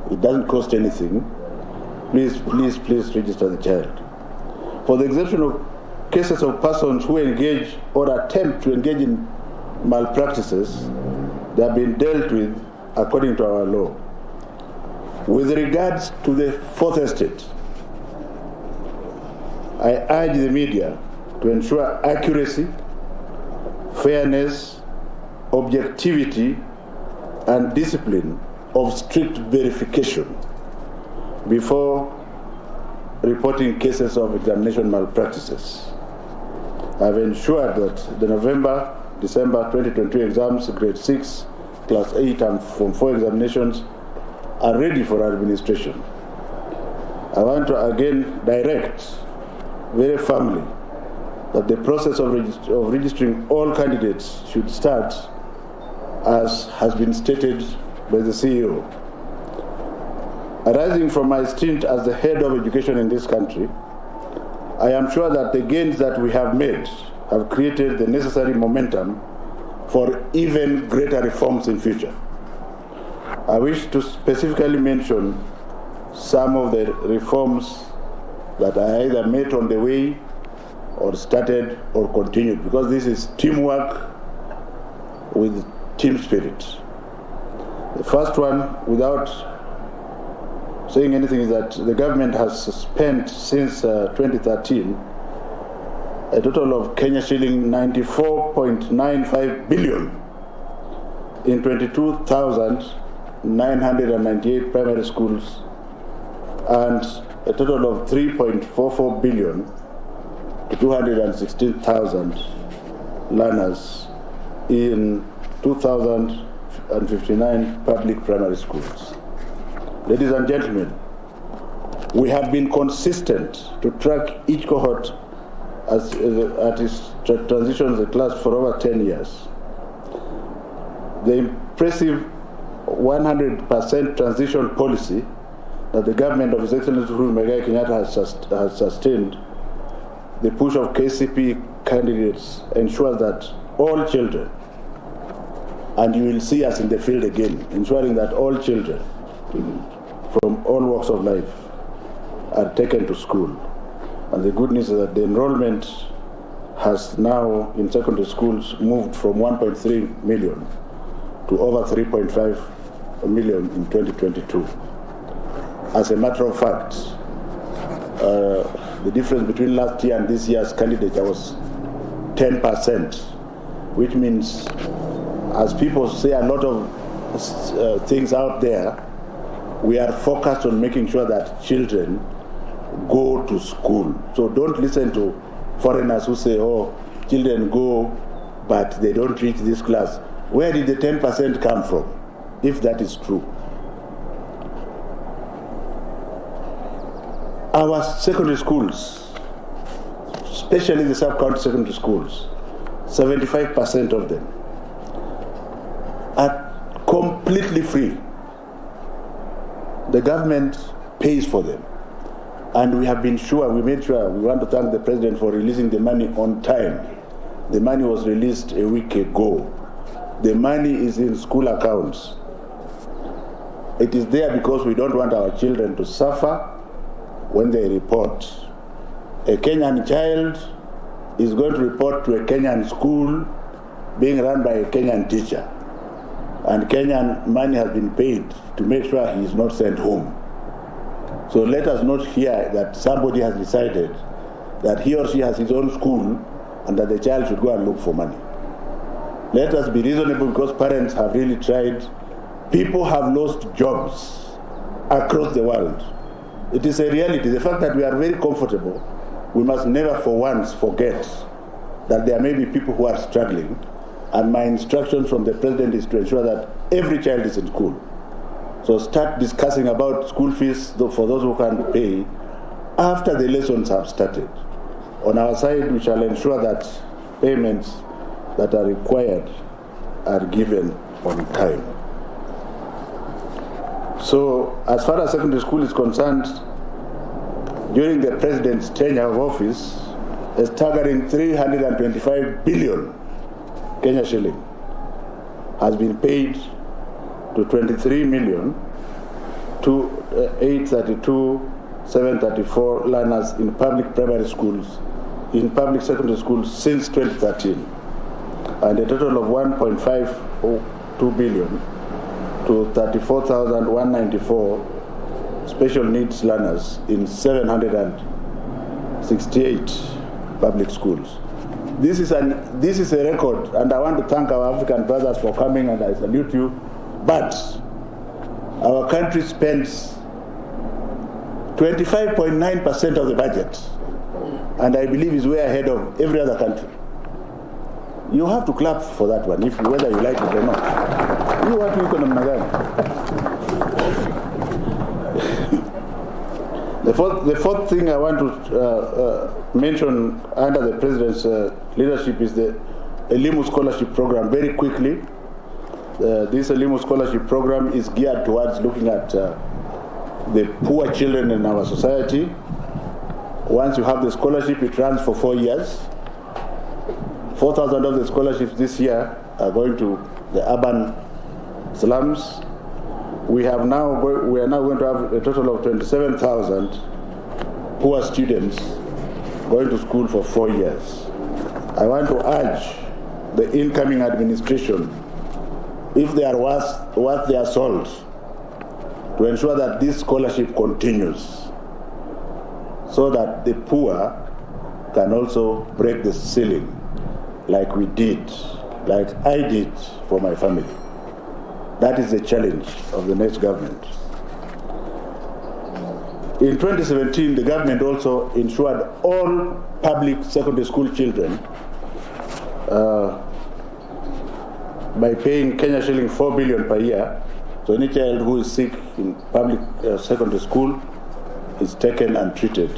It doesn't cost anything. Please register the child. For the exemption of cases of persons who engage or attempt to engage in malpractices, they have been dealt with according to our law. With regards to the fourth estate, I urge the media to ensure accuracy, fairness, objectivity, and discipline of strict verification before reporting cases of examination malpractices. I've ensured that the November-December 2022 exams, grade 6, class 8 and Form 4 examinations are ready for administration. I want to again direct very firmly that the process of registering all candidates should start as has been stated by the CEO. Arising from my stint as the head of education in this country, I am sure that the gains that we have made have created the necessary momentum for even greater reforms in future. I wish to specifically mention some of the reforms that are either made on the way or started or continued, because this is teamwork with team spirit. The first one, without saying anything, is that the government has spent since 2013 a total of Kenya shilling 94.95 billion in 22,998 primary schools and a total of 3.44 billion to 216,000 learners in 2,059 public primary schools. Ladies and gentlemen, we have been consistent to track each cohort at its transition as a class for over 10 years. The impressive 100% transition policy that the government of His Excellency Uhuru Muigai Kenyatta has sustained, the push of KCPE candidates ensures that all children, and you will see us in the field again, ensuring that all children from all walks of life are taken to school. And the good news is that the enrollment has now in secondary schools moved from 1.3 million to over 3.5 million in 2022. As a matter of fact, the difference between last year and this year's candidature was 10%, which means, as people say a lot of things out there, we are focused on making sure that children go to school. So don't listen to foreigners who say, oh, children go, but they don't reach this class. Where did the 10% come from, if that is true? Our secondary schools, especially the sub-county secondary schools, 75% of them are completely free. The government pays for them. And we have been sure, we made sure, we want to thank the President for releasing the money on time. The money was released a week ago. The money is in school accounts. It is there because we don't want our children to suffer when they report. A Kenyan child is going to report to a Kenyan school being run by a Kenyan teacher. And Kenyan money has been paid to make sure he is not sent home. So let us not hear that somebody has decided that he or she has his own school and that the child should go and look for money. Let us be reasonable because parents have really tried. People have lost jobs across the world. It is a reality. The fact that we are very comfortable, we must never for once forget that there may be people who are struggling. And my instruction from the President is to ensure that every child is in school. So start discussing about school fees for those who can't pay after the lessons have started. On our side, we shall ensure that payments that are required are given on time. So as far as secondary school is concerned, during the President's tenure of office, a staggering 325 billion Kenya shilling has been paid to 23 million to 832,734 learners in public primary schools, in public secondary schools since 2013, and a total of 1.52 billion to 34,194 special needs learners in 768 public schools. This is a record, and I want to thank our African brothers for coming, and I salute you. But our country spends 25.9% of the budget, and I believe is way ahead of every other country. You have to clap for that one, whether you like it or not. You want to economize. The fourth thing I want to mention under the President's leadership is the Elimu Scholarship Program. Very quickly, this Elimu Scholarship Program is geared towards looking at the poor children in our society. Once you have the scholarship, it runs for 4 years. 4,000 of the scholarships this year are going to the urban slums. We are now going to have a total of 27,000 poor students going to school for 4 years. I want to urge the incoming administration, if they are worth their salt, to ensure that this scholarship continues so that the poor can also break the ceiling like we did, like I did for my family. That is the challenge of the next government. In 2017, the government also ensured all public secondary school children by paying Kenya shilling 4 billion per year. So any child who is sick in public secondary school is taken and treated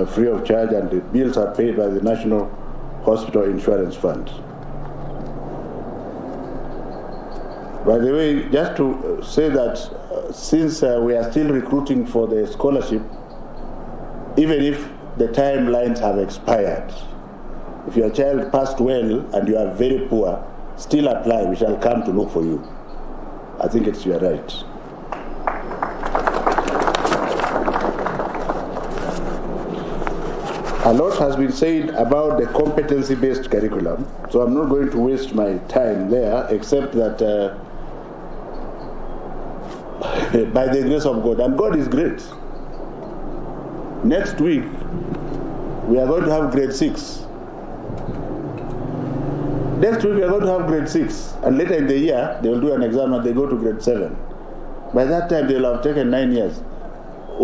free of charge, and the bills are paid by the National Hospital Insurance Fund. By the way, just to say that since we are still recruiting for the scholarship, even if the timelines have expired, if your child passed well and you are very poor, still apply. We shall come to look for you. I think it's your right. A lot has been said about the competency-based curriculum, so I'm not going to waste my time there, except that by the grace of God, and God is great. Next week, we are going to have grade 6. Next week, we are going to have grade 6, and later in the year, they will do an exam and they go to grade 7. By that time, they will have taken 9 years.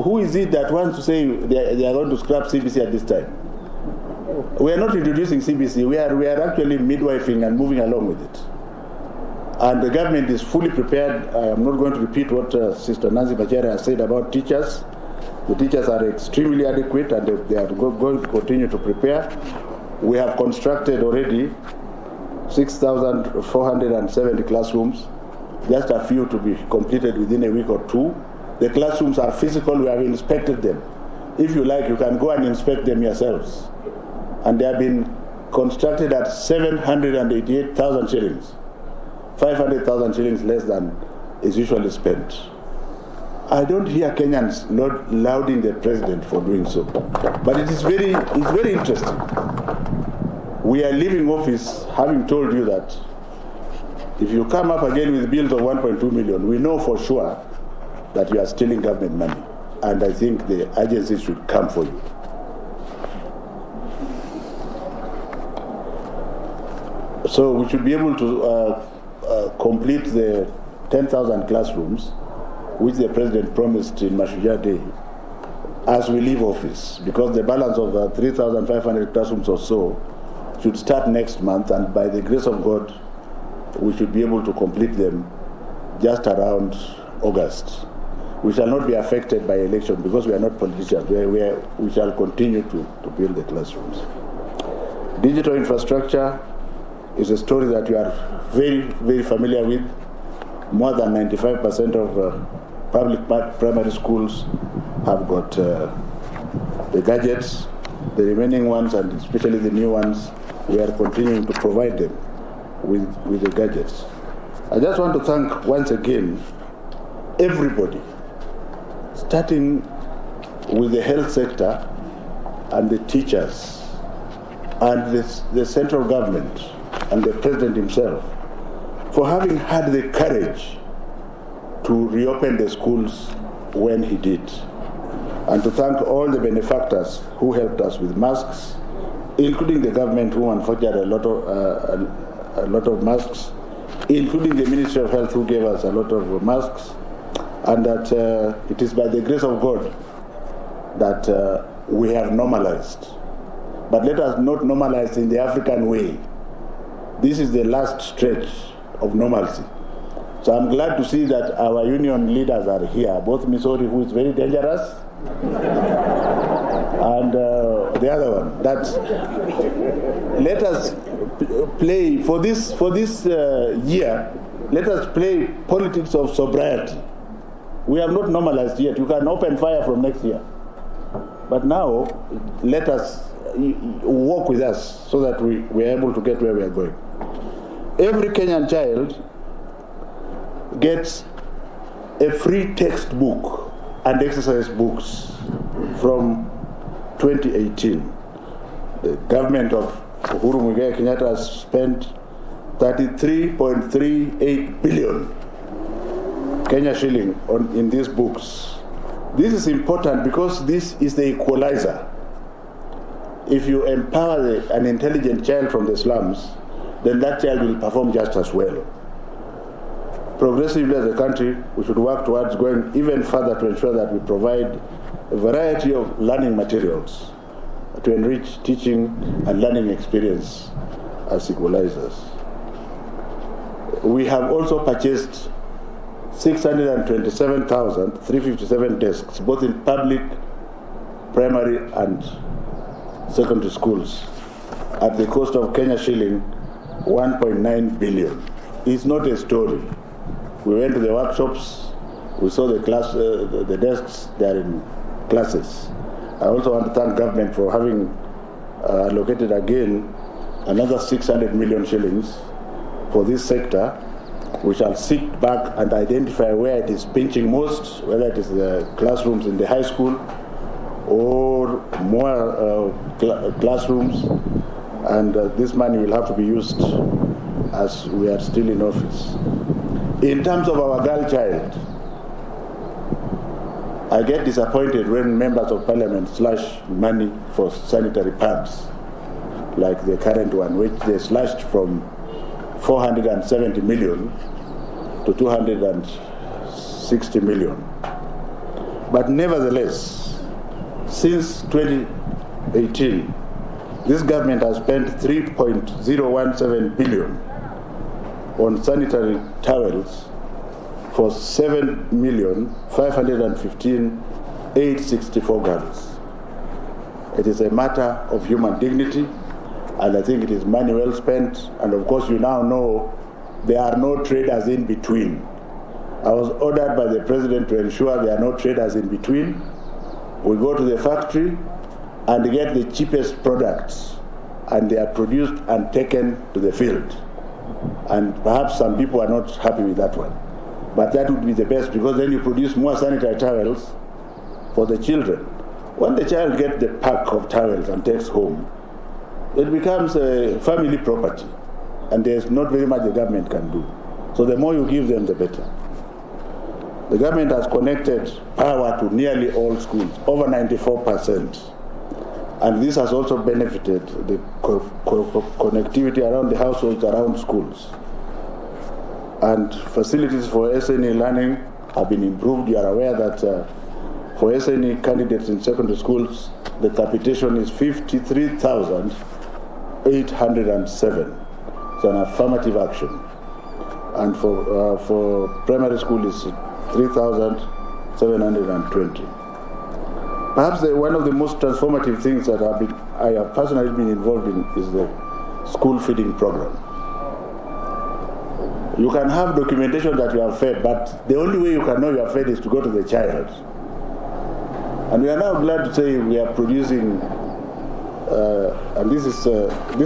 Who is it that wants to say they are going to scrap CBC at this time? We are not introducing CBC. We are actually midwifing and moving along with it. And the government is fully prepared. I am not going to repeat what Sister Nancy Machera has said about teachers. The teachers are extremely adequate and they are going to continue to prepare. We have constructed already 6,470 classrooms, just a few to be completed within a week or two. The classrooms are physical, we have inspected them. If you like, you can go and inspect them yourselves. And they have been constructed at 788,000 shillings, 500,000 shillings less than is usually spent. I don't hear Kenyans lauding the president for doing so, but it's very interesting. We are leaving office having told you that if you come up again with bills of 1.2 million, we know for sure that you are stealing government money, and I think the agencies should come for you. So we should be able to complete the 10,000 classrooms which the president promised in Mashujaa Day as we leave office, because the balance of 3,500 classrooms or so should start next month, and by the grace of God, we should be able to complete them just around August. We shall not be affected by election because we are not politicians. We shall continue to build the classrooms. Digital infrastructure is a story that you are very, very familiar with. More than 95% of public primary schools have got the gadgets. The remaining ones, and especially the new ones, we are continuing to provide them with the gadgets. I just want to thank once again everybody, starting with the health sector and the teachers and the central government and the president himself for having had the courage to reopen the schools when he did. And to thank all the benefactors who helped us with masks, including the government who manufactured a lot of masks, including the Ministry of Health who gave us a lot of masks, and that it is by the grace of God that we have normalized. But let us not normalize in the African way. This is the last stretch of normalcy. So I'm glad to see that our union leaders are here, both Missouri, who is very dangerous, and the other one. That let us play for this year. Let us play politics of sobriety. We have not normalized yet. You can open fire from next year, but now let us walk with us so that we are able to get where we are going. Every Kenyan child gets a free textbook and exercise books from 2018. The government of Uhuru Muigai Kenyatta has spent 33.38 billion Kenya shilling in these books. This is important because this is the equalizer. If you empower an intelligent child from the slums, then that child will perform just as well. Progressively as a country, we should work towards going even further to ensure that we provide a variety of learning materials to enrich teaching and learning experience as equalizers. We have also purchased 627,357 desks, both in public, primary and secondary schools, at the cost of Kenya shilling 1.9 billion. It's not a story. We went to the workshops, we saw the desks, they are in classes. I also want to thank government for having allocated again another 600 million shillings for this sector. We shall sit back and identify where it is pinching most, whether it is the classrooms in the high school or more classrooms, and this money will have to be used as we are still in office. In terms of our girl child, I get disappointed when members of parliament slash money for sanitary pads, like the current one, which they slashed from 470 million to 260 million. But nevertheless, since 2018, this government has spent 3.017 billion on sanitary towels for 7,515,864 girls. It is a matter of human dignity, and I think it is money well spent. And of course, you now know there are no traders in between. I was ordered by the president to ensure there are no traders in between. We go to the factory and get the cheapest products, and they are produced and taken to the field. And perhaps some people are not happy with that one. But that would be the best, because then you produce more sanitary towels for the children. When the child gets the pack of towels and takes home, it becomes a family property, and there's not very much the government can do. So the more you give them, the better. The government has connected power to nearly all schools, over 94%. And this has also benefited the connectivity around the households, around schools. And facilities for SNE learning have been improved. You are aware that for SNE candidates in secondary schools, the capitation is 53,807. It's an affirmative action. And for primary school is 3,720. Perhaps one of the most transformative things that I have personally been involved in is the school feeding program. You can have documentation that you have fed, but the only way you can know you are fed is to go to the child. And we are now glad to say we are producing, and this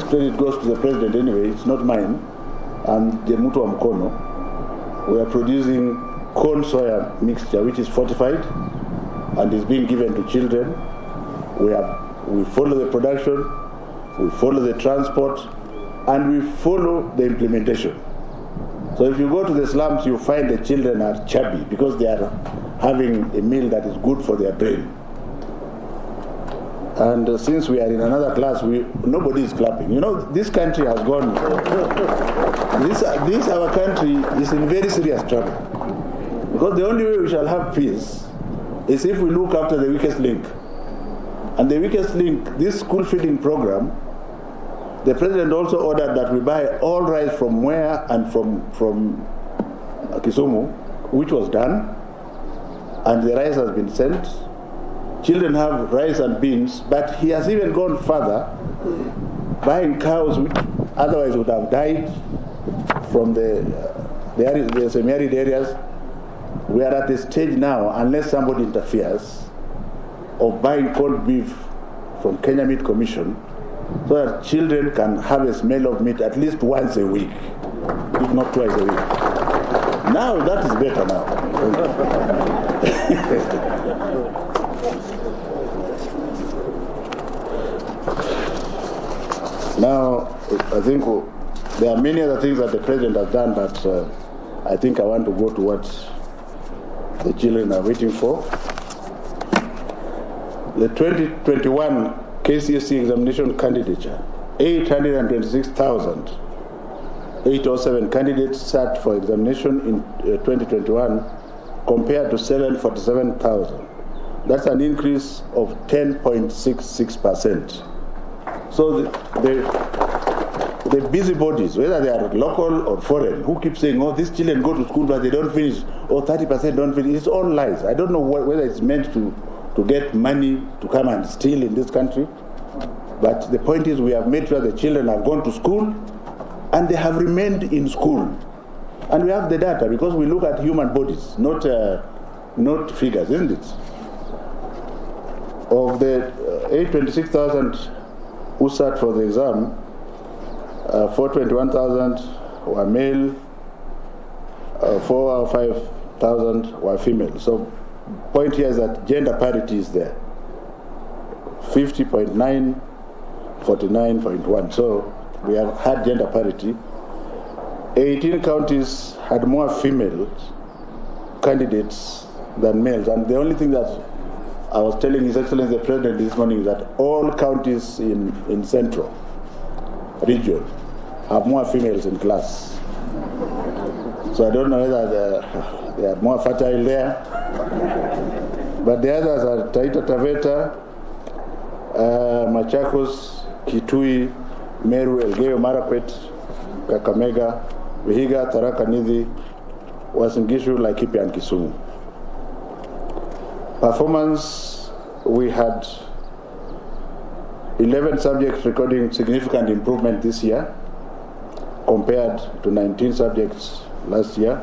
credit goes to the president anyway, it's not mine, and the Mutu wa Mkono. We are producing corn soya mixture, which is fortified and is being given to children. We follow the production, we follow the transport, and we follow the implementation. So if you go to the slums, you find the children are chubby because they are having a meal that is good for their brain. And since we are in another class, nobody is clapping. You know, this country has gone, our country is in very serious trouble. Because the only way we shall have peace is if we look after the weakest link. And the weakest link, this school feeding program, the president also ordered that we buy all rice from Mwea and from Kisumu, which was done, and the rice has been sent. Children have rice and beans, but he has even gone further, buying cows which otherwise would have died from the semi-arid areas. We are at a stage now, unless somebody interferes, of buying corned beef from Kenya Meat Commission, so that children can have a smell of meat at least once a week, if not twice a week. Now that is better now. Now, I think there are many other things that the president has done, but I think I want to go to what the children are waiting for. The 2021 KCSE examination candidature, 826,807 candidates sat for examination in 2021 compared to 747,000. That's an increase of 10.66%. So the busybodies, whether they are local or foreign, who keep saying, oh, these children go to school but they don't finish, or 30% don't finish, it's all lies. I don't know whether it's meant to get money to come and steal in this country. But the point is we have made sure the children have gone to school and they have remained in school. And we have the data because we look at human bodies, not figures, isn't it? Of the 826,000 who sat for the exam, 421,000 were male, 4 or 5,000 were female. So point here is that gender parity is there. 50.9, 49.1. So we have had gender parity. 18 counties had more female candidates than males. And the only thing that I was telling His Excellency the President this morning is that all counties in Central region have more females in class. So I don't know whether they are more fertile there. But the others are Taita Taveta, Machakos, Kitui, Meru, Elgeyo Marakwet, Kakamega, Vihiga, Tharaka Nithi, Uasin Gishu, Laikipia, and Kisumu. Performance, we had 11 subjects recording significant improvement this year compared to 19 subjects last year.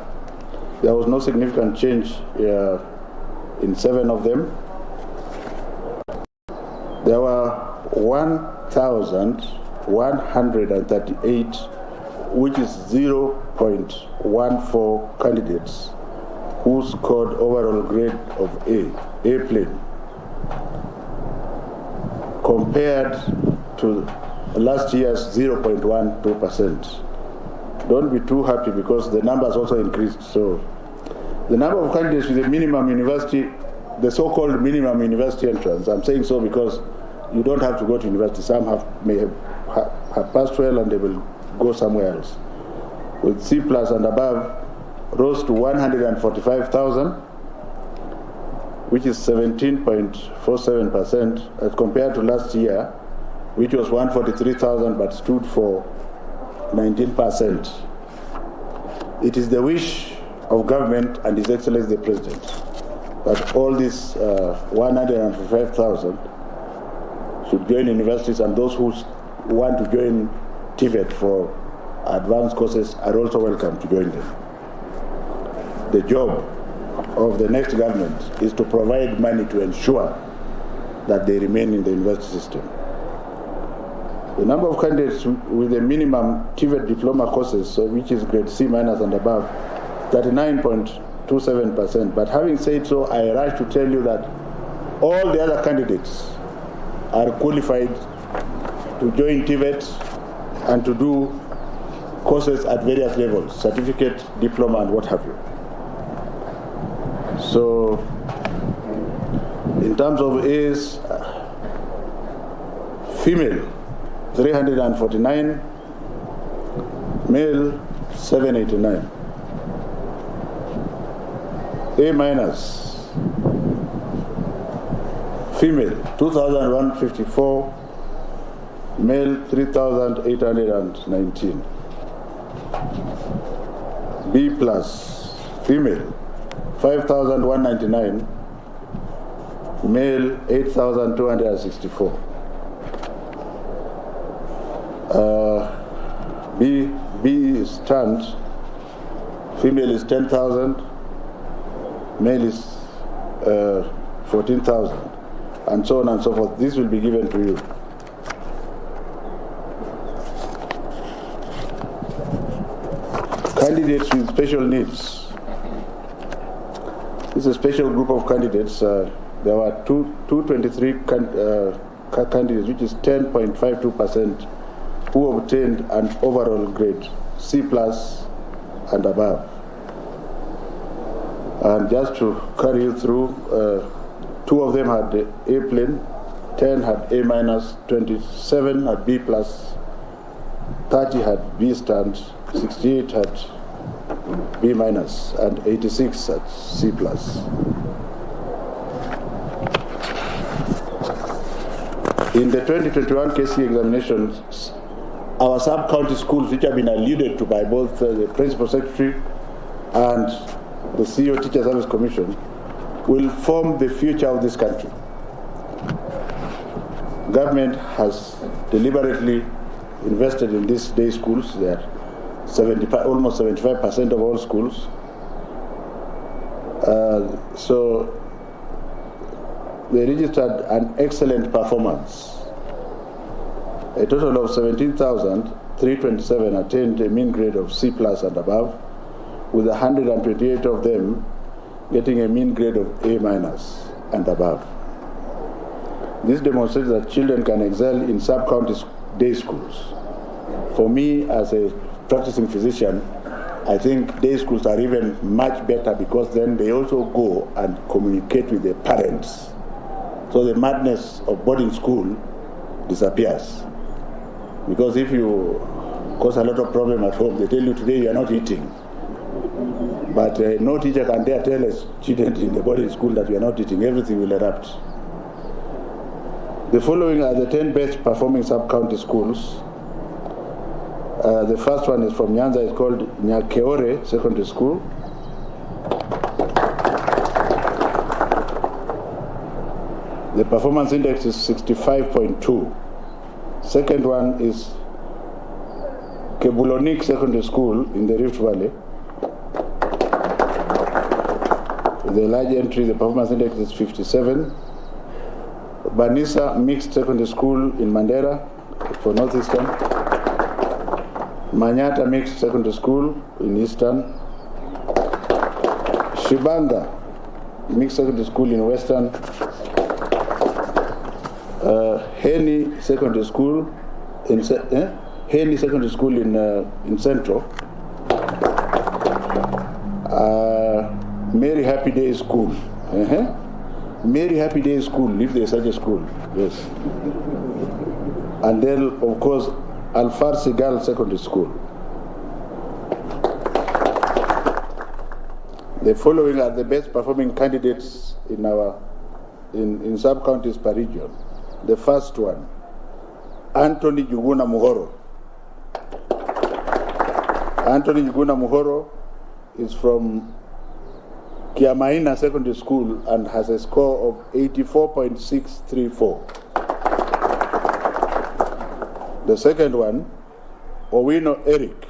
There was no significant change in 7 of them. There were 1,138, which is 0.14 candidates who scored overall grade of A plane, compared to last year's 0.12%. Don't be too happy because the numbers also increased. So the number of candidates with a minimum university, the so-called minimum university entrance, I'm saying so because you don't have to go to university. Some may have passed well and they will go somewhere else. With C+ and above, rose to 145,000, which is 17.47% as compared to last year, which was 143,000 but stood for 19%. It is the wish of government and His Excellency the President that all these 145,000 should join universities, and those who want to join TVET for advanced courses are also welcome to join them. The job of the next government is to provide money to ensure that they remain in the university system. The number of candidates with a minimum TVET diploma courses, which is grade C- and above, 39.27%. But having said so, I rush to tell you that all the other candidates are qualified to join TVET and to do courses at various levels, certificate, diploma, and what have you. So, in terms of A's, female, 349, male, 789. A-, female, 2,154, male, 3,819. B+, female, 5,199, male, 8,264. B stand, female is 10,000, male is 14,000, and so on and so forth. This will be given to you. Candidates with special needs. This is a special group of candidates. There were 223 candidates, which is 10.52%, who obtained an overall grade C+ and above. And just to carry you through, 2 of them had A plane, 10 had A-, 27 had B+, 30 had B stand, 68 had B-, and 86 had C+. In the 2021 KCSE examinations, our sub-county schools, which have been alluded to by both the Principal Secretary and the CEO Teacher Service Commission, will form the future of this country. Government has deliberately invested in these day schools. They are almost 75% of all schools. So they registered an excellent performance. A total of 17,327 attained a mean grade of C+ and above, with 128 of them getting a mean grade of A- and above. This demonstrates that children can excel in sub-county day schools. For me, as a practicing physician, I think day schools are even much better because then they also go and communicate with their parents. So the madness of boarding school disappears. Because if you cause a lot of problem at home, they tell you today you are not eating. But no teacher can dare tell us children in the boarding school that we are not eating. Everything will erupt. The following are the 10 best performing sub-county schools. The first one is from Nyanza. It's called Nyakeore Secondary School. The performance index is 65.2. Second one is Kebulonik Secondary School in the Rift Valley. The large entry, the performance index is 57. Banisa Mixed Secondary School in Mandera for Northeastern. Manyata Mixed Secondary School in Eastern. Shibanga Mixed Secondary School in Western. Heni Secondary School in Heni Secondary School in Central. Mary Happy Day School. Mary Happy Day School, if there is such a school, yes. And then, of course, Al-Farsi Girls Secondary School. The following are the best performing candidates in sub-counties per region. The first one, Anthony Juguna Muhoro. Anthony Juguna Muhoro is from Kiamaina Secondary School and has a score of 84.634. The second one, Owino Eric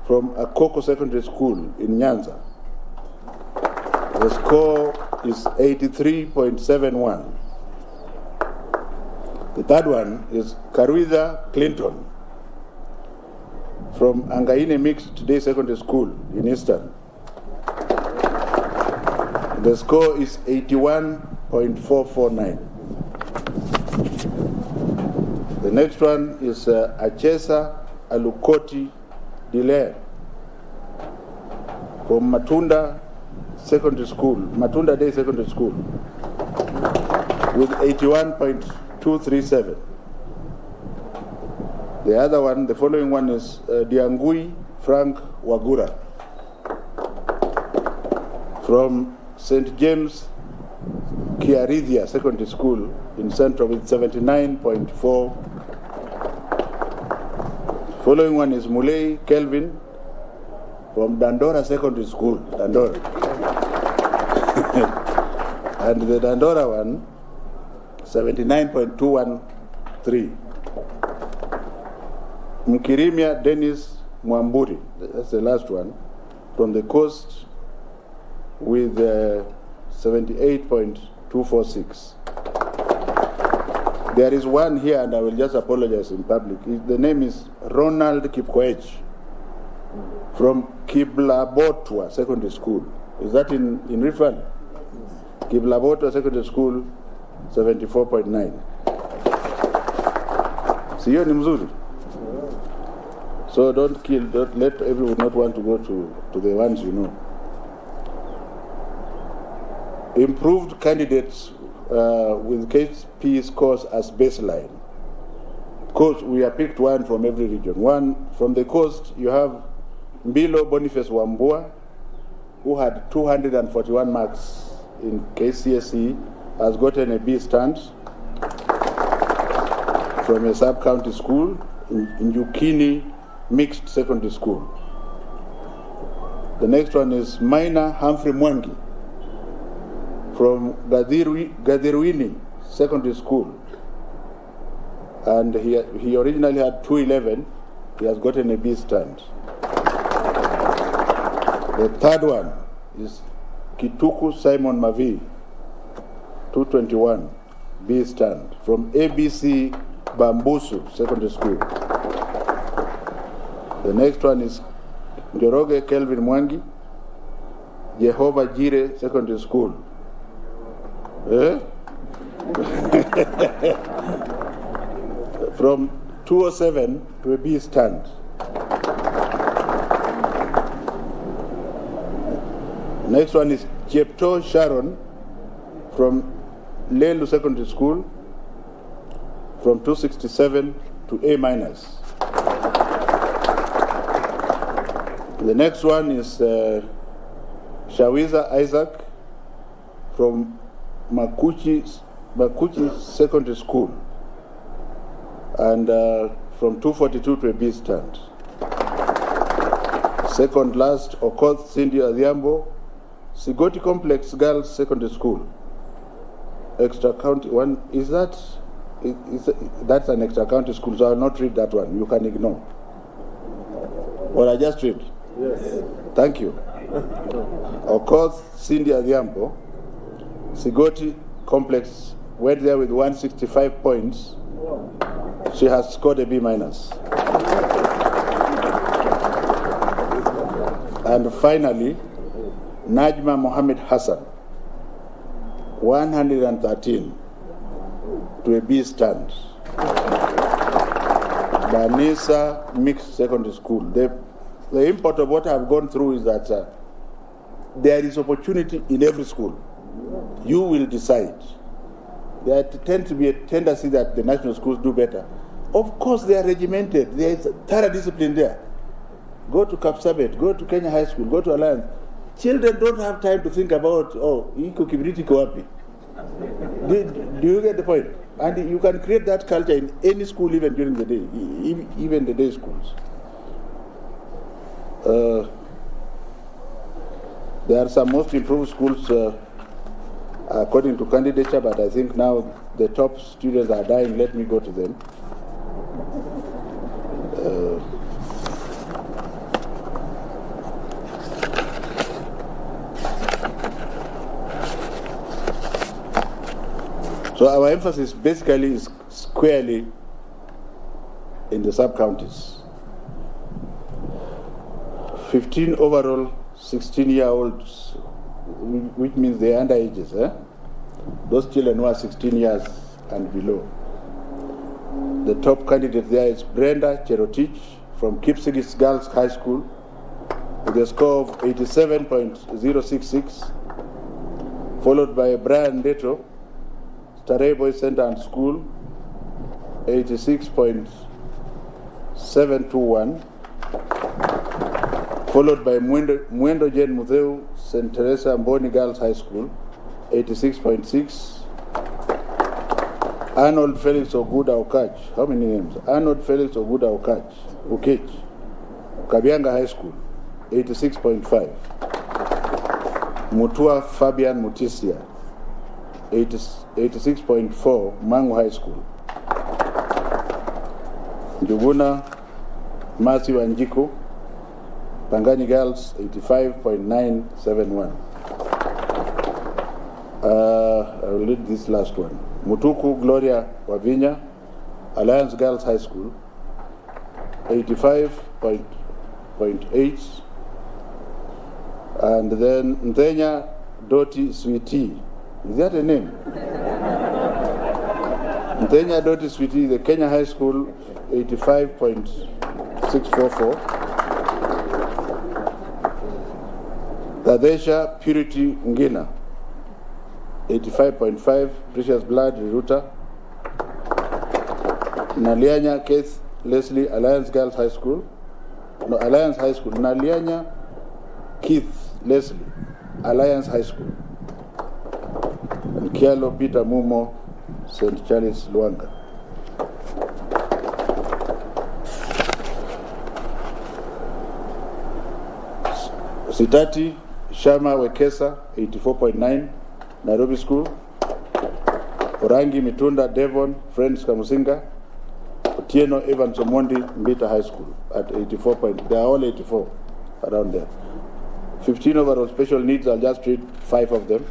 from Akoko Secondary School in Nyanza. The score is 83.71. The third one is Karuiza Clinton from Angaine Mixed Day Secondary School in Eastern. The score is 81.449. The next one is Achesa Alukoti Dile from Matunda Secondary School, Matunda Day Secondary School, with 81.237. The other one, the following one is Diangui Frank Wagura from St. James Kiarithia Secondary School in Central with 79.4. Following one is Mulei Kelvin from Dandora Secondary School, Dandora. And the Dandora one, 79.213. Mkirimia Dennis Mwamburi, that's the last one, from the coast with 78.246. There is one here, and I will just apologize in public. The name is Ronald Kipkoech from Kiblabotwa Secondary School. Is that in Rift Valley? Kiblabotwa Secondary School, 74.9. Siyo ni mzuri. So don't let everyone not want to go to the ones you know. Improved candidates with KCSE scores as baseline. Coast, we have picked one from every region. One from the coast, you have Mbilo Boniface Wambua, who had 241 marks in KCSE, has gotten a B stand from a sub-county school in Yukini Mixed Secondary School. The next one is Maina Humphrey Mwangi from Gadirwini Secondary School, and he originally had 211. He has gotten a B stand. The third one is Kituku Simon Mavi, 221, B stand from ABC Bambusu Secondary School. The next one is Njoroge Kelvin Mwangi, Jehovah Jireh Secondary School. from 207 to a B stand. Next one is Chepto Sharon from Lelu Secondary School from 267 to A minus. The next one is Shawiza Isaac from Makuchi Secondary School, and from 242 to a B stand. Second last, Okoth Cindy Adhiambo, Sigoti Complex Girls Secondary School. Extra county one, that's an extra county school, so I will not read that one. You can ignore. Or I just read? Yes. Thank you. Okoth Cindy Adhiambo, Sigoti Complex, went there with 165 points. She has scored a B minus. And finally, Najma Mohammed Hassan, 113 to a B stand. Banisa Mixed Secondary School. The import of what I've gone through is that there is opportunity in every school. You will decide. There tends to be a tendency that the national schools do better. Of course, they are regimented. There is thorough discipline there. Go to Kapsabet, go to Kenya High School, go to Alliance. Children don't have time to think about, iko kibriti ko wapi. Do you get the point? And you can create that culture in any school, even during the day, even the day schools. There are some most improved schools according to candidature, but I think now the top students are dying. Let me go to them. So our emphasis basically is squarely in the sub-counties. 15 overall, 16-year-olds, which means they're underages, those children who are 16 years and below. The top candidate there is Brenda Cherotich from Kipsigis Girls High School with a score of 87.066, followed by Brian Deto, Starehe Boys Center and School, 86.721, followed by Mwendo Jen Mutheu, St. Teresa Mboni Girls High School, 86.6. Arnold Felix Oguda Okach. How many names? Arnold Felix Oguda Okach, Kabianga High School, 86.5. Mutua Fabian Mutisia, 86.4, Mangu High School. Njuguna Matthew Anjiko, Pangani Girls, 85.971. I will read this last one. Mutuku Gloria Wavinya, Alliance Girls High School, 85.8. And then Ndenya Doti Sweetie. Is that a name? Ndenya Doti Sweetie, the Kenya High School, 85.644. Tadesha Purity Ngina, 85.5, Precious Blood Ruta. Nalianya Keith Leslie, Alliance Girls High School. No, Alliance High School. Nalianya Keith Leslie, Alliance High School. And Kialo Peter Mumo, St. Charles Luanga. Sitati Shama Wekesa, 84.9, Nairobi School. Orangi Mitunda Devon, Friends Kamusinga. Otieno Evans Omondi, Mbita High School at 84 point. They are all 84 around there. 15 overall special needs, I'll just read 5 of them.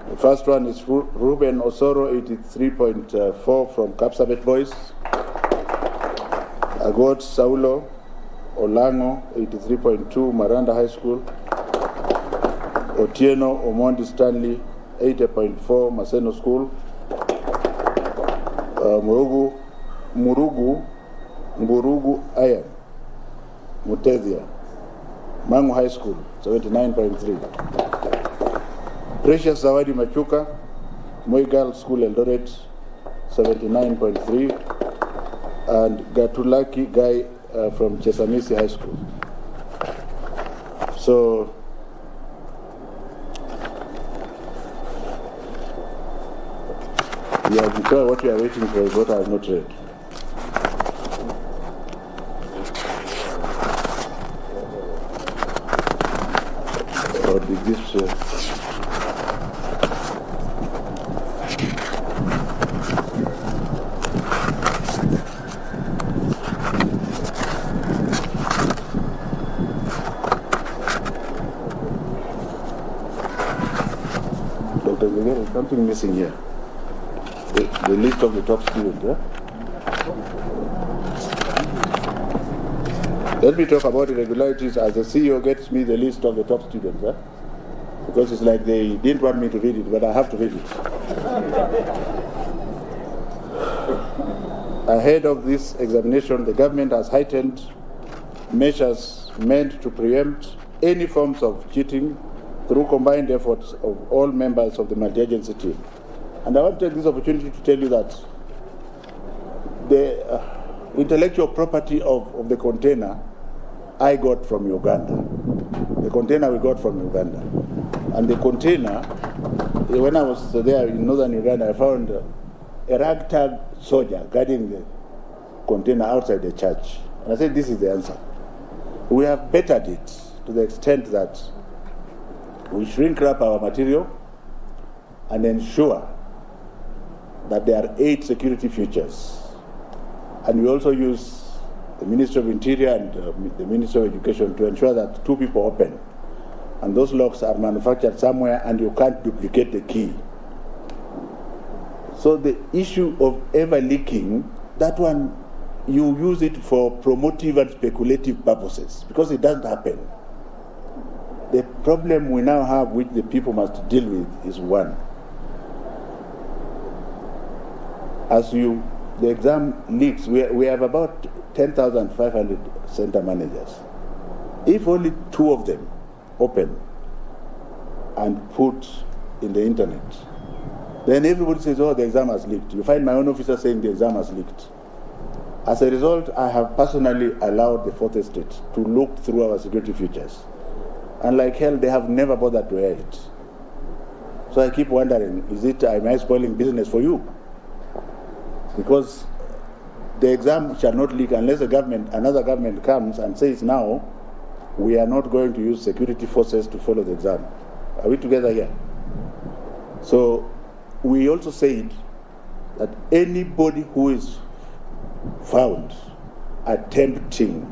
The first one is Ruben Osoro, 83.4 from Kapsabet Boys. Agot Saulo Olango, 83.2, Maranda High School. Otieno Omondi Stanley, 80.4 Maseno School, Mburugu Iron, Mutezia, Mangu High School, 79.3. Precious Zawadi Machuka, Moi Girls School Eldoret, 79.3. And Gatulaki Guy from Chesamisi High School. So, yeah, because what we are waiting for is what I have not read. Or did this... There is something missing here. The list of the top students. Let me talk about irregularities as the CEO gets me the list of the top students. Because it's like they didn't want me to read it, but I have to read it. Ahead of this examination, the government has heightened measures meant to preempt any forms of cheating through combined efforts of all members of the multi-agency team. And I want to take this opportunity to tell you that the intellectual property of the container I got from Uganda. The container we got from Uganda. And the container, when I was there in northern Uganda, I found a ragtag soldier guarding the container outside the church. And I said, this is the answer. We have bettered it to the extent that we shrink wrap our material and ensure that there are 8 security features. And we also use the Ministry of Interior and the Ministry of Education to ensure that 2 people open. And those locks are manufactured somewhere and you can't duplicate the key. So the issue of ever leaking, that one, you use it for promotive and speculative purposes because it doesn't happen. The problem we now have, which the people must deal with, is one. As the exam leaks, we have about 10,500 center managers. If only 2 of them open and put in the internet, then everybody says, oh, the exam has leaked. You find my own officer saying the exam has leaked. As a result, I have personally allowed the 4th estate to look through our security features. And like hell, they have never bothered to air it. So I keep wondering, am I spoiling business for you? Because the exam shall not leak unless another government comes and says, now, we are not going to use security forces to follow the exam. Are we together here? So we also said that anybody who is found attempting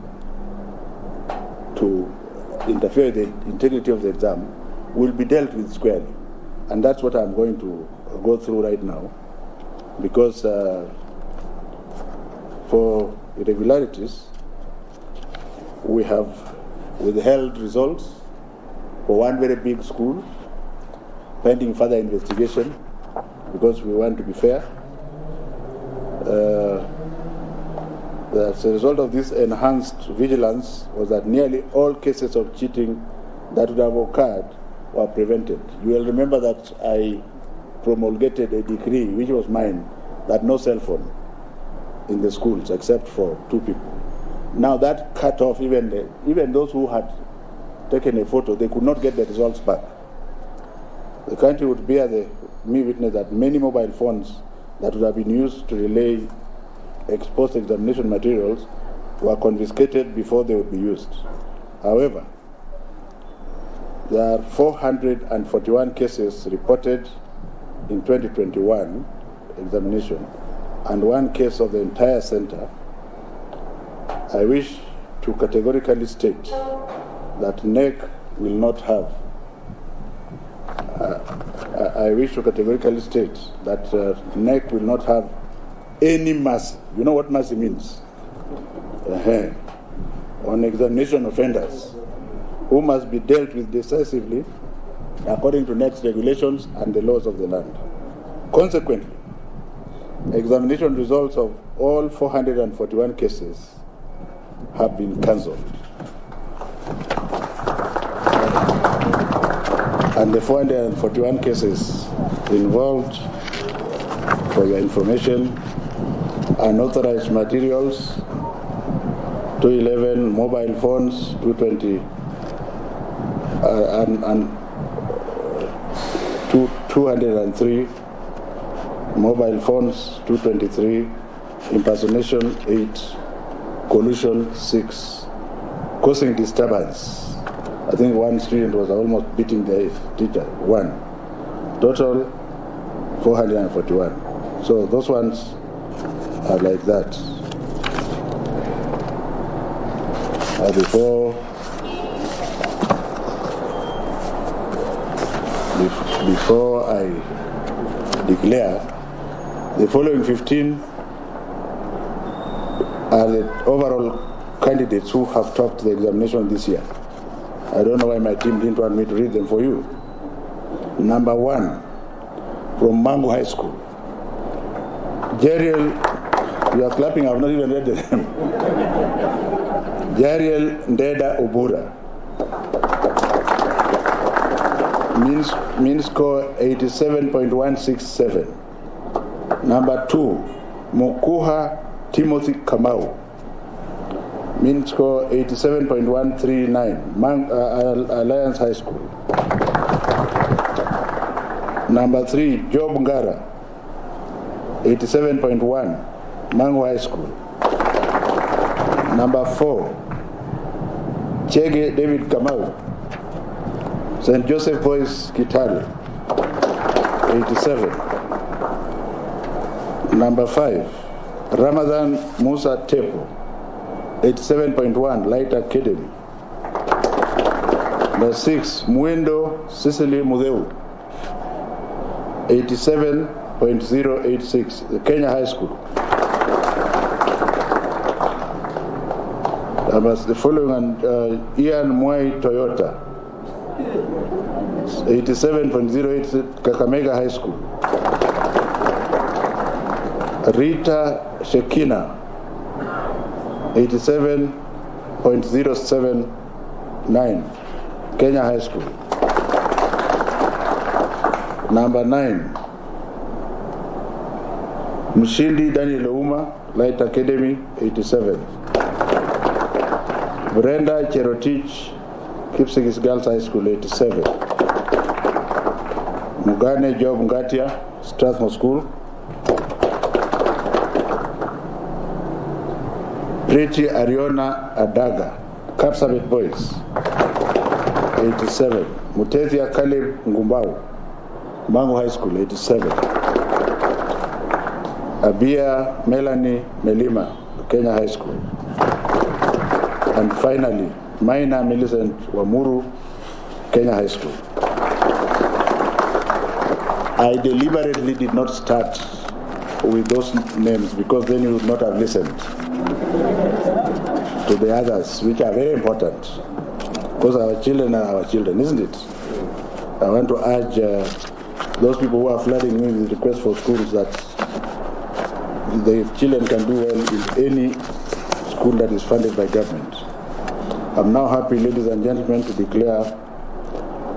to interfere with the integrity of the exam will be dealt with squarely. And that's what I'm going to go through right now, because for irregularities, we have withheld results for one very big school, pending further investigation, because we want to be fair. As a result of this enhanced vigilance was that nearly all cases of cheating that would have occurred were prevented. You will remember that I promulgated a decree, which was mine, that no cell phone in the schools except for 2 people. Now that cut off even those who had taken a photo, they could not get the results back. The country would bear me witness that many mobile phones that would have been used to relay exposed examination materials were confiscated before they would be used. However, there are 441 cases reported in 2021 examination and 1 case of the entire center. I wish to categorically state that NEC will not have NEC will not have any mercy. You know what mercy means? On examination offenders who must be dealt with decisively according to NET's regulations and the laws of the land. Consequently, examination results of all 441 cases have been cancelled. And the 441 cases involved, for your information, unauthorized materials, 211 mobile phones, 220 and 203 mobile phones, 223, impersonation 8, collusion 6, causing disturbance. I think one student was almost beating the teacher, 1. Total 441. So those ones are like that. Before I declare, the following 15 are the overall candidates who have topped the examination this year. I don't know why my team didn't want me to read them for you. Number 1, from Mango High School. Jeriel, you are clapping, I've not even read the name. Jeriel Ndeda Obura. Mean score 87.167. Number 2, Mokuha Timothy Kamau. Mean score 87.139, Alliance High School. Number 3, Job Ngara, 87.1, Mango High School. Number 4, Chege David Kamau, St. Joseph Boys Kitale, 87. Number 5, Ramadan Musa Tepo, 87.1, Light Academy. Number 6, Muendo Cecily Mudeu, 87.086, the Kenya High School. The following, Ian Mwai Toyota, 87.08, Kakamega High School. Rita Shekina, 87.079, Kenya High School. Number 9, Mshindi Daniel Ouma, Light Academy, 87. Brenda Cherotich, Kipsigis Girls High School, 87. Mugane Job Ngatia, Strathmore School. Pretty Ariona Adaga, Kapsabet Boys, 87. Mutethia Caleb Ngumbau, Mango High School, 87. Abia Melanie Melima, Kenya High School. And finally, Maina Millicent Wamuru, Kenya High School. I deliberately did not start with those names because then you would not have listened to the others, which are very important, because our children are our children, isn't it? I want to urge those people who are flooding me with requests for schools that the children can do well in any school that is funded by government. I'm now happy, ladies and gentlemen, to declare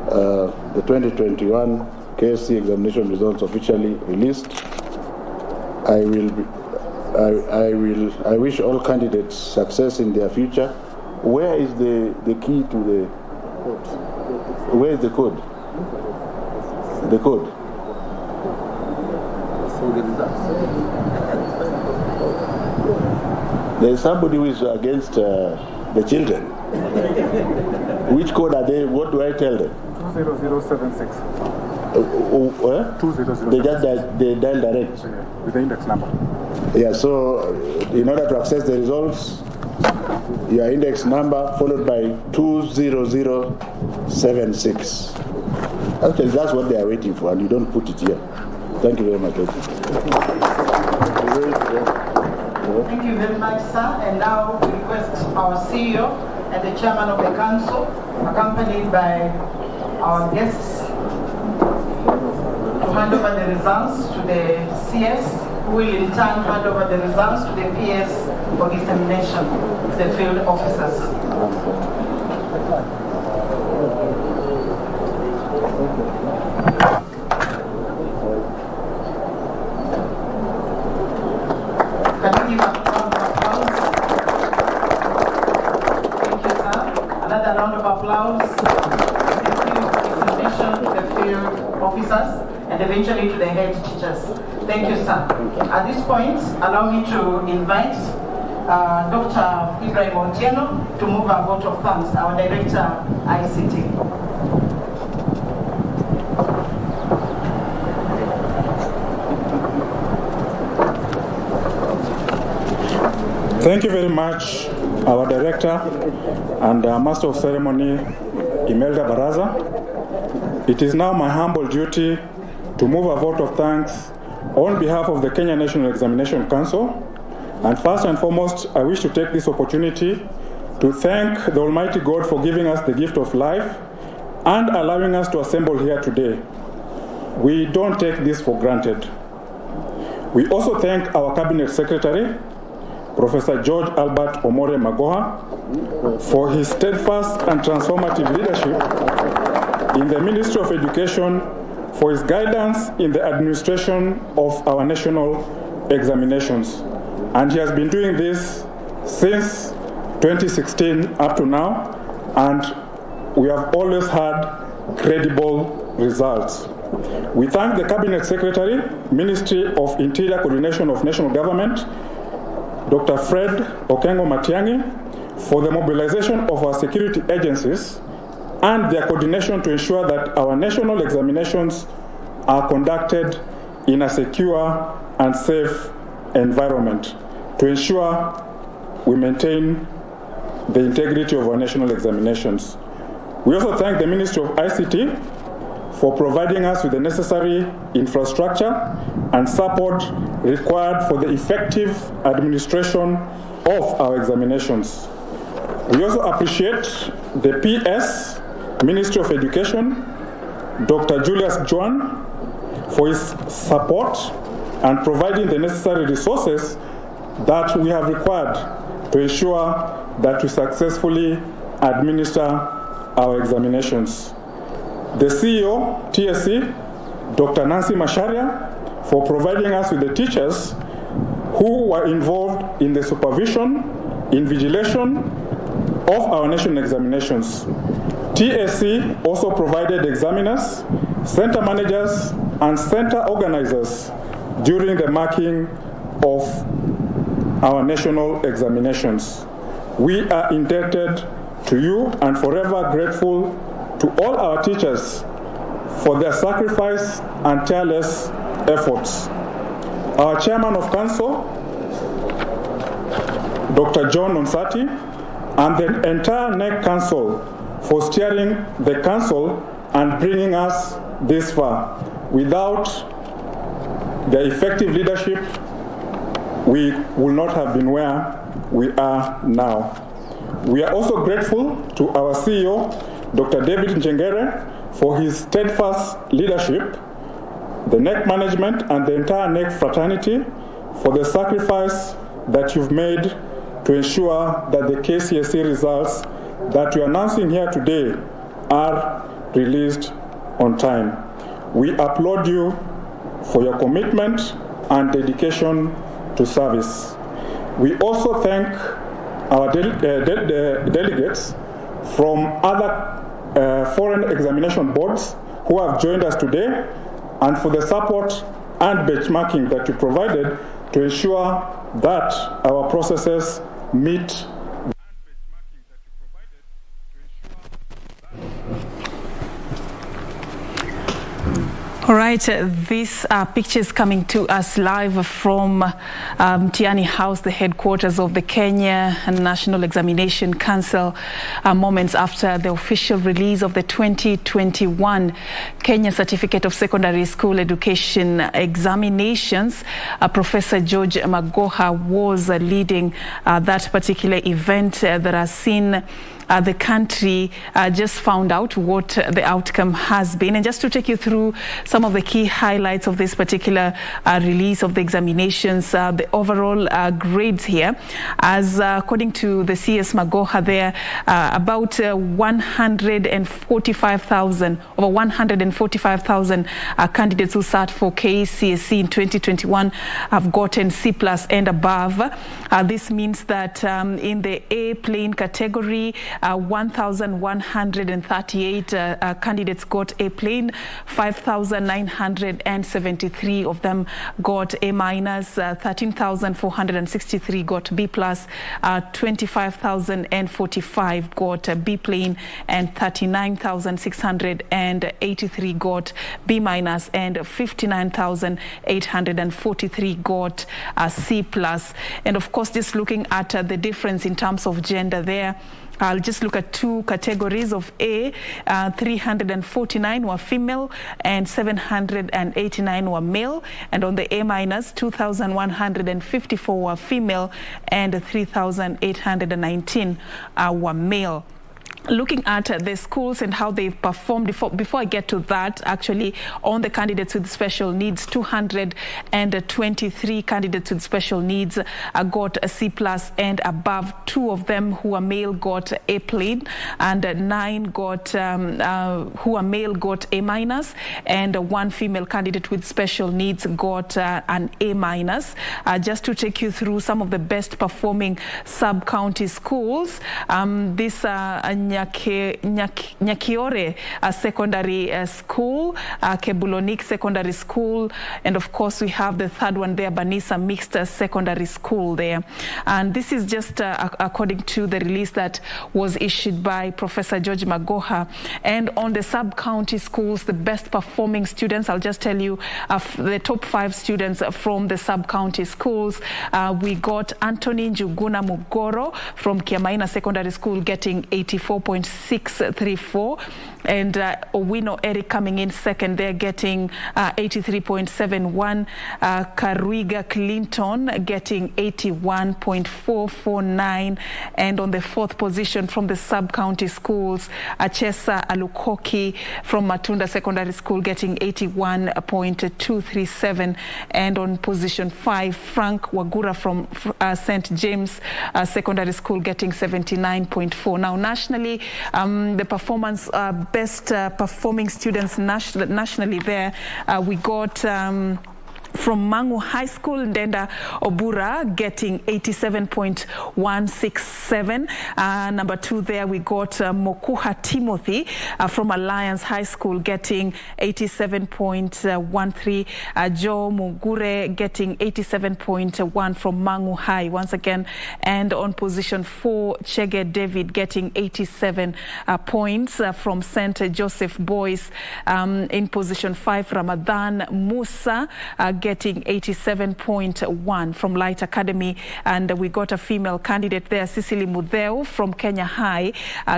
the 2021 KCSE examination results officially released. I wish all candidates success in their future. Where is the key to the code? Where is the code? The code. There is somebody who is against the children. Which code are they? What do I tell them? 20076. 200. They dial direct. With the index number. Yeah, so in order to access the results, your index number followed by 20076. Actually, that's what they are waiting for, and you don't put it here. Thank you very much. Thank you very much, sir. And now we request our CEO and the chairman of the council, accompanied by our guests, to hand over the results to the CS, who will in turn hand over the results to the PS for examination, the field officers. Can we give a round of applause? Thank you, sir. Another round of applause to the field examination, to the field officers, and eventually to the head teachers. Thank you, sir. At this point, allow me to invite Dr. Ibrahim Otieno to move a vote of thanks, our Director, ICT. Thank you very much, our Director and Master of Ceremony, Imelda Baraza. It is now my humble duty to move a vote of thanks on behalf of the Kenya National Examination Council. And first and foremost, I wish to take this opportunity to thank the Almighty God for giving us the gift of life and allowing us to assemble here today. We don't take this for granted. We also thank our Cabinet Secretary, Professor George Albert Omore Magoha, for his steadfast and transformative leadership in the Ministry of Education, for his guidance in the administration of our national examinations. And he has been doing this since 2016 up to now, and we have always had credible results. We thank the Cabinet Secretary, Ministry of Interior Coordination of National Government, Dr. Fred Okengo Matiang'i, for the mobilization of our security agencies and their coordination to ensure that our national examinations are conducted in a secure and safe environment, to ensure we maintain the integrity of our national examinations. We also thank the Ministry of ICT for providing us with the necessary infrastructure and support required for the effective administration of our examinations. We also appreciate the PS, Ministry of Education, Dr. Julius Juan, for his support and providing the necessary resources that we have required to ensure that we successfully administer our examinations. The CEO, TSC, Dr. Nancy Masharia, for providing us with the teachers who were involved in the supervision, invigilation of our national examinations. TSC also provided examiners, center managers, and center organizers during the marking of our national examinations. We are indebted to you and forever grateful to all our teachers for their sacrifice and tireless efforts. Our Chairman of Council, Dr. John Onsati, and the entire NEC Council for steering the Council and bringing us this far. Without their effective leadership, we will not have been where we are now. We are also grateful to our CEO, Dr. David Njengere, for his steadfast leadership, the NEC management and the entire NEC fraternity for the sacrifice that you've made to ensure that the KCSE results that we are announcing here today are released on time. We applaud you for your commitment and dedication to service. We also thank our delegates from other foreign examination boards who have joined us today, and for the support and benchmarking that you provided to ensure that our processes meet. All right, these are pictures coming to us live from Tiani House, the headquarters of the Kenya National Examination Council, moments after the official release of the 2021 Kenya Certificate of Secondary School Education examinations. Professor George Magoha was leading that particular event that has seen the country just found out what the outcome has been. And just to take you through some of the key highlights of this particular release of the examinations, the overall grades here, as according to the CS Magoha there, about 145,000 candidates who sat for KCSE in 2021 have gotten C+ and above. This means that in the A plain category, 1,138 candidates got A plain, 5,973 of them got A-, 13,463 got B+, 25,045 got B plain, and 39,683 got B-, and 59,843 got C+. And of course, just looking at the difference in terms of gender there, I'll just look at two categories of A. 349 were female and 789 were male. And on the A-, 2,154 were female and 3,819 were male. Looking at the schools and how they've performed, before I get to that, actually, on the candidates with special needs, 223 candidates with special needs got a C+ and above. 2 of them who are male got A plain, and 9 got who are male got A-, and 1 female candidate with special needs got an A-. Just to take you through some of the best performing sub-county schools, this Nyakiore Secondary School, Kebulonik Secondary School, and of course we have the third one there, Banisa Mixed Secondary School there. And this is just according to the release that was issued by Professor George Magoha. And on the sub-county schools, the best performing students, I'll just tell you the top 5 students from the sub-county schools. We got Anthony Njuguna Mugoro from Kiamaina Secondary School getting 84.634, and Owino Eric coming in second there getting 83.71, Karuiga Clinton getting 81.449, and on the 4th position from the sub-county schools, Achesa Alukoki from Matunda Secondary School getting 81.237, and on position 5, Frank Wagura from St. James Secondary School getting 79.4. Now nationally, the performance best performing students nationally there, we got from Mangu High School, Ndenda Obura getting 87.167. Number 2 there, we got Mokuha Timothy from Alliance High School getting 87.13. Joe Mugure getting 87.1 from Mangu High once again. And on position 4, Chege David getting 87 points from St. Joseph Boys. In position 5, Ramadan Musa getting 87.1 from Light Academy, and we got a female candidate there, Cecily Mudheu from Kenya High,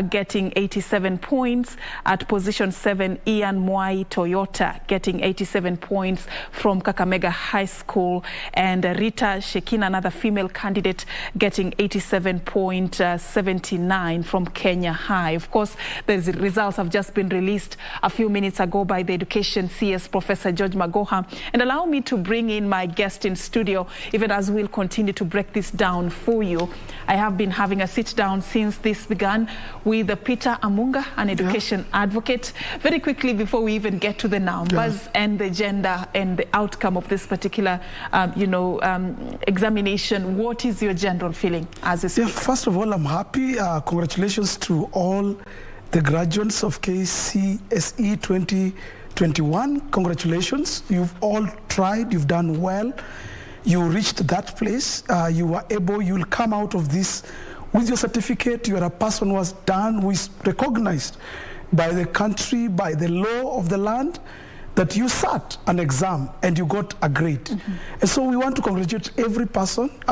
getting 87 points. At position 7, Ian Mwai Toyota getting 87 points from Kakamega High School, and Rita Shekina, another female candidate, getting 87.79 from Kenya High. Of course, the results have just been released a few minutes ago by the Education CS Professor George Magoha, and allow me to bring in my guest in studio, even as we'll continue to break this down for you. I have been having a sit down since this began with Peter Amunga, an education advocate. Very quickly, before we even get to the numbers and the gender and the outcome of this particular, examination, what is your general feeling as a speaker? First of all, I'm happy. Congratulations to all the graduates of KCSE 2021. Congratulations. You've all tried. You've done well. You reached that place. You were able. You'll come out of this with your certificate. You are a person who has done, who is recognized by the country, by the law of the land, that you sat an exam and you got a grade. And so we want to congratulate every person.